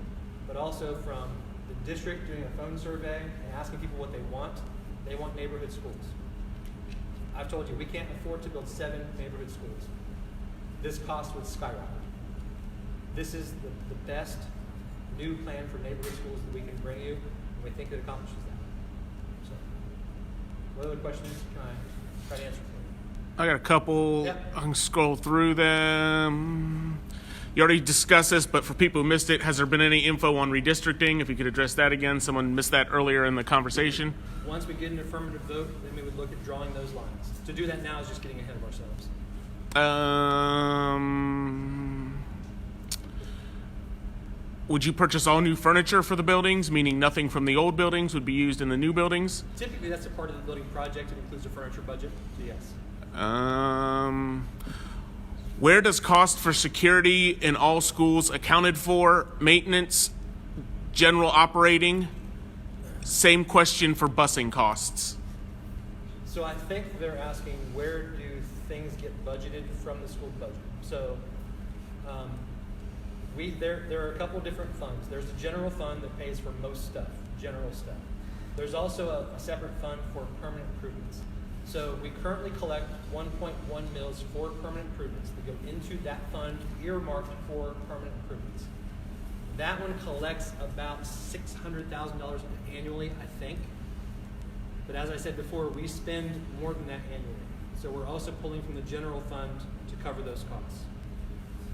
but also from the district doing a phone survey and asking people what they want. They want neighborhood schools. I've told you, we can't afford to build 7 neighborhood schools. This cost would skyrocket. This is the best new plan for neighborhood schools that we can bring you, and we think it accomplishes that. So, what other questions can I try to answer for you? I got a couple. Yep. I can scroll through them. You already discussed this, but for people who missed it, has there been any info on redistricting? If you could address that again. Someone missed that earlier in the conversation. Once we get an affirmative vote, then we would look at drawing those lines. To do that now is just getting ahead of ourselves. Would you purchase all new furniture for the buildings, meaning nothing from the old buildings would be used in the new buildings? Typically, that's a part of the building project. It includes a furniture budget, so yes. Where does cost for security in all schools accounted for? Maintenance, general operating? Same question for busing costs. So I think they're asking where do things get budgeted from the school budget. So there are a couple different funds. There's a general fund that pays for most stuff, general stuff. There's also a separate fund for permanent improvements. So we currently collect 1.1 mils for permanent improvements that go into that fund earmarked for permanent improvements. That one collects about $600,000 annually, I think. But as I said before, we spend more than that annually. So we're also pulling from the general fund to cover those costs.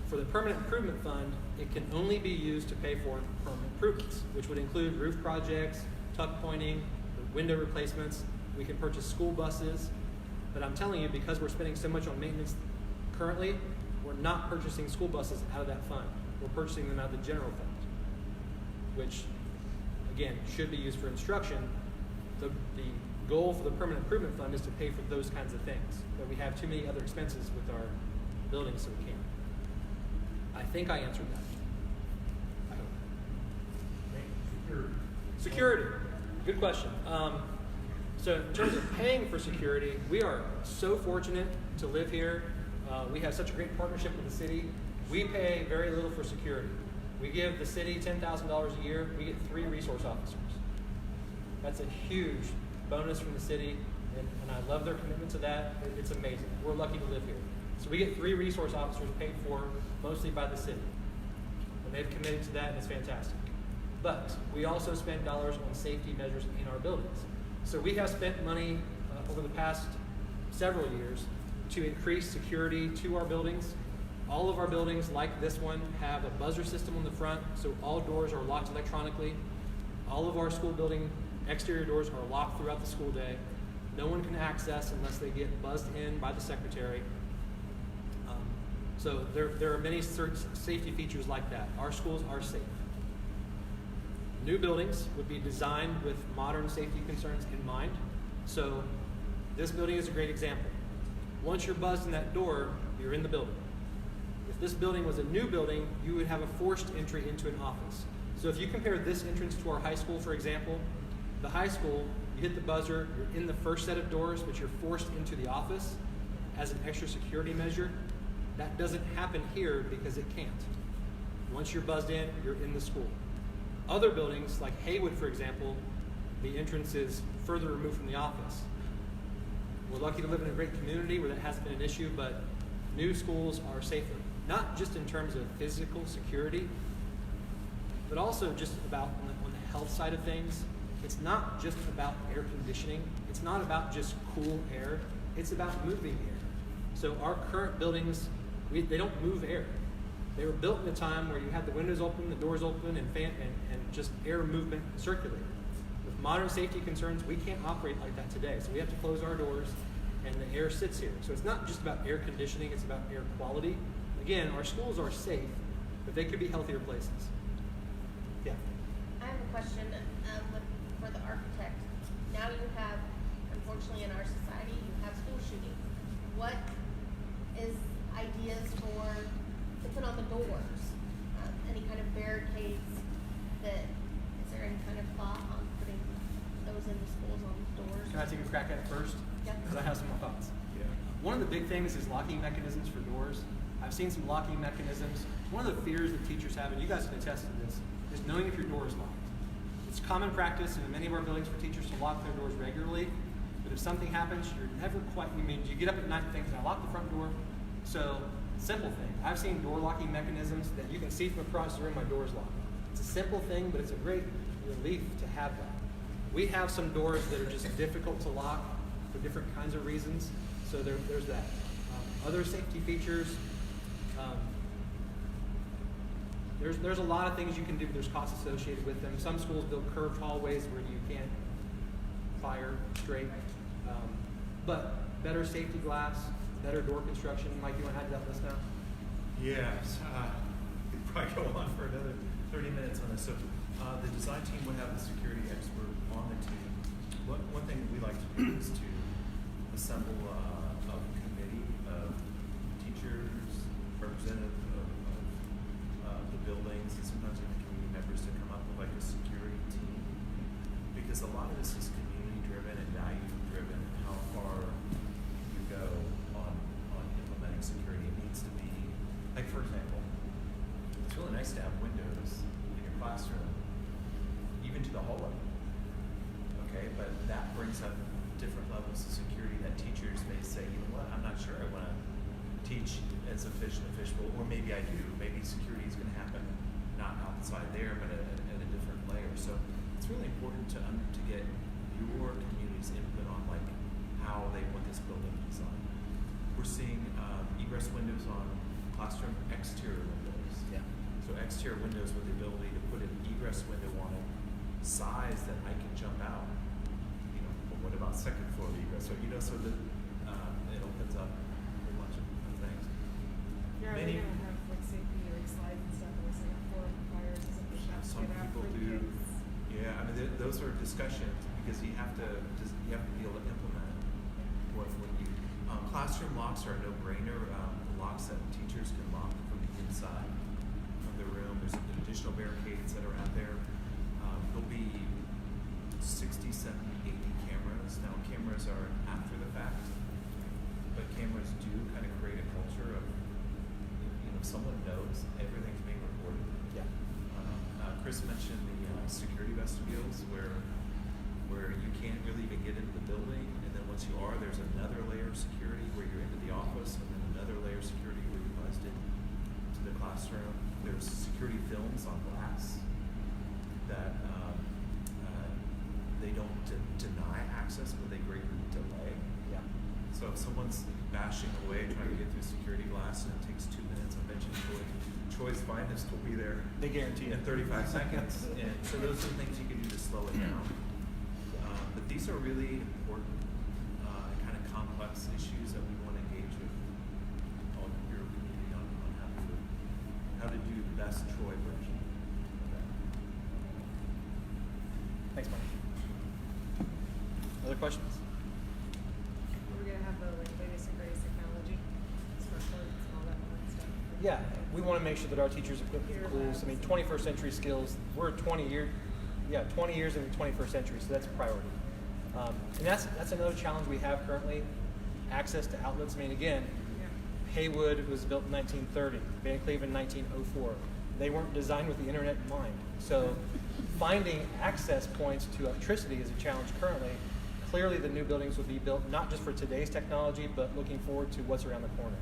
For the permanent improvement fund, it can only be used to pay for permanent improvements, which would include roof projects, tuck pointing, window replacements. We can purchase school buses. But I'm telling you, because we're spending so much on maintenance currently, we're not purchasing school buses out of that fund. We're purchasing them out of the general fund, which, again, should be used for instruction. The goal for the permanent improvement fund is to pay for those kinds of things. But we have too many other expenses with our buildings, so we can't. I think I answered that. I hope. Security. Good question. So in terms of paying for security, we are so fortunate to live here. We have such a great partnership with the city. We pay very little for security. We give the city $10,000 a year. We get 3 resource officers. That's a huge bonus from the city, and I love their commitment to that. It's amazing. We're lucky to live here. So we get 3 resource officers paid for mostly by the city. And they've committed to that, and it's fantastic. But we also spend dollars on safety measures in our buildings. So we have spent money over the past several years to increase security to our buildings. All of our buildings, like this one, have a buzzer system on the front, so all doors are locked electronically. All of our school building exterior doors are locked throughout the school day. No one can access unless they get buzzed in by the secretary. So there are many safety features like that. Our schools are safe. New buildings would be designed with modern safety concerns in mind. So this building is a great example. Once you're buzzed in that door, you're in the building. If this building was a new building, you would have a forced entry into an office. So if you compare this entrance to our high school, for example, the high school, you hit the buzzer, you're in the first set of doors, but you're forced into the office as an extra security measure. That doesn't happen here because it can't. Once you're buzzed in, you're in the school. Other buildings, like Haywood, for example, the entrance is further removed from the office. We're lucky to live in a great community where that hasn't been an issue, but new schools are safer. Not just in terms of physical security, but also just about on the health side of things. It's not just about air conditioning. It's not about just cool air. It's about moving air. So our current buildings, they don't move air. They were built in a time where you had the windows open, the doors open, and just air movement circulated. With modern safety concerns, we can't operate like that today. So we have to close our doors, and the air sits here. So it's not just about air conditioning, it's about air quality. Again, our schools are safe, but they could be healthier places. Yeah. I have a question for the architect. Now you have, unfortunately in our society, you have school shootings. What is ideas to put on the doors? Any kind of barricades is there any kind of thought on putting those in the schools on doors? Can I take a crack at it first? Yep. Because I have some more thoughts. Yeah. One of the big things is locking mechanisms for doors. I've seen some locking mechanisms. One of the fears that teachers have, and you guys can attest to this, is knowing if your door is locked. It's common practice in many of our buildings for teachers to lock their doors regularly, but if something happens, you're never quite, you get up at night and think, can I lock the front door? So, simple thing. I've seen door locking mechanisms that you can see from across the room, my door's locked. It's a simple thing, but it's a great relief to have that. We have some doors that are just difficult to lock for different kinds of reasons, so there's that. Other safety features, there's a lot of things you can do. There's costs associated with them. Some schools build curved hallways where you can't fire straight. But better safety glass, better door construction. Mike, you want to add to that list now? Yes. We could probably go on for another 30 minutes on this. So the design team would have a security expert on the team. One thing that we like to do is to assemble a committee of teachers, representatives of the buildings, and sometimes even community members to come up with like a security team. Because a lot of this is community driven and value driven, and how far you go on implementing security. It needs to be, like for example, it's really nice to have windows in your classroom, even to the hallway. Okay, but that brings up different levels of security that teachers may say, you know what, I'm not sure I want to teach as a fishbowl, or maybe I do. Maybe security is going to happen not outside there, but at a different layer. So it's really important to get your community's input on like how they want this building designed. We're seeing egress windows on classroom exterior windows. Yeah. So exterior windows with the ability to put an egress window on it, size that I can jump out. You know, but what about second floor egress? So so that it opens up a bunch of things. Yeah, are Many- they gonna have like safety or slides and stuff in the second floor fires and stuff like that? to Some get out people for the do. kids? Yeah, I mean, those are discussions because you have to be able to implement what you. Classroom locks are a no-brainer. Locks that teachers can lock from the inside of the room. There's additional barricades that are out there. There'll be 60, 70, 80 cameras. Now, cameras are after the fact, but cameras do kind of create a culture of, someone knows everything's being recorded. Yeah. Chris mentioned the security vestibules where you can't really even get into the building, and then once you are, there's another layer of security where you're into the office, and then another layer of security where you're buzzed into the classroom. There's security films on glass that they don't deny access, but they greatly delay. Yeah. So if someone's bashing away trying to get through security glass and it takes 2 minutes, I bet you Troy's finest will be there. They guarantee in it. 35 seconds. And so those are the things you can do to slow it down. But these are really important kind of complex issues that we want to engage with all of your community on how to do the best Troy version of that. Thanks, Mike. Other questions? We're gonna have the like latest and greatest technology, smart boards and all that fun stuff. Yeah, we want to make sure that our teachers are equipped with the tools. I mean, 21st century skills. We're 20 years in the 21st century, so that's a priority. And that's another challenge we have currently. Access to outlets. I mean, again, Haywood was built in 1930. Van Cleveland 1904. They weren't designed with the internet in mind. So, finding access points to electricity is a challenge currently. Clearly, the new buildings will be built not just for today's technology, but looking forward to what's around the corner.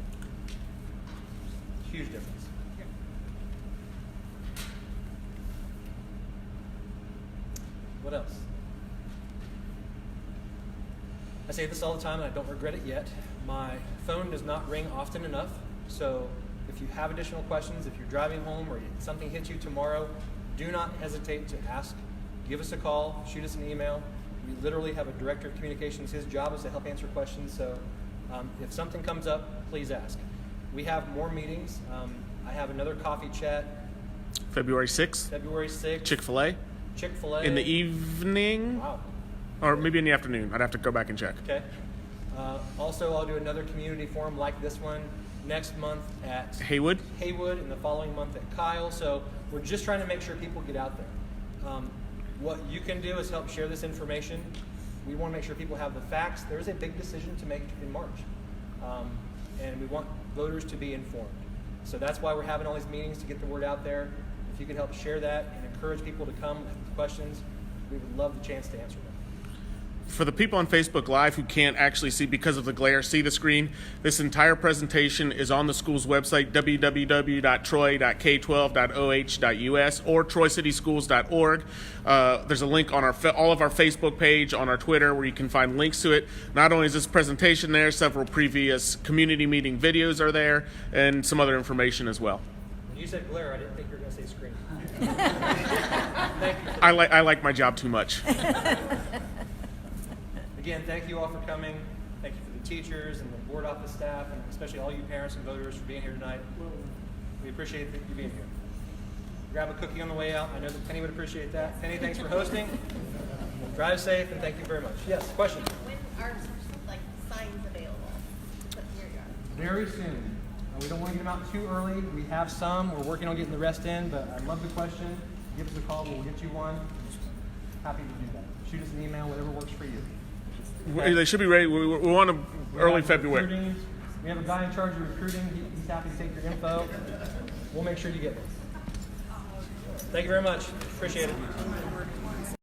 Huge difference. What else? I say this all the time, and I don't regret it yet. My phone does not ring often enough, so if you have additional questions, if you're driving home or something hits you tomorrow, do not hesitate to ask. Give us a call, shoot us an email. We literally have a director of communications. His job is to help answer questions, so if something comes up, please ask. We have more meetings. I have another coffee chat. February 6th. February 6th. Chick-fil-A. Chick-fil-A. In the evening. Wow. Or maybe in the afternoon. I'd have to go back and check. Okay. Also, I'll do another community forum like this one next month at Haywood, and the following month at Kyle. So we're just trying to make sure people get out there. What you can do is help share this information. We want to make sure people have the facts. There's a big decision to make in March. And we want voters to be informed. So that's why we're having all these meetings to get the word out there. If you could help share that and encourage people to come with questions, we would love the chance to answer them. For the people on Facebook Live who can't actually see because of the glare, see the screen, this entire presentation is on the school's website, www.troy.k12.oh.us or troycityschools.org. There's a link on all of our Facebook page, on our Twitter, where you can find links to it. Not only is this presentation there, several previous community meeting videos are there, and some other information as well. When you said glare, I didn't think you were going to say screen. Thank you. I like my job too much. Again, thank you all for coming. Thank you for the teachers and the board office staff, and especially all you parents and voters for being here tonight. We appreciate you being here. Grab a cookie on the way out. I know that Penny would appreciate that. Penny, thanks for hosting. Drive safe, and thank you very much. Yes, question? When are like signs available to put in your yard? Very soon. We don't want to get them out too early. We have some. We're working on getting the rest in, but I love the question. Give us a call. We'll get you one. Happy to do that. Shoot us an email, whatever works for you. They should be ready. We want them early February. We have a guy in charge of recruiting. He's happy to take your info. We'll make sure you get one. Thank you very much. Appreciate it.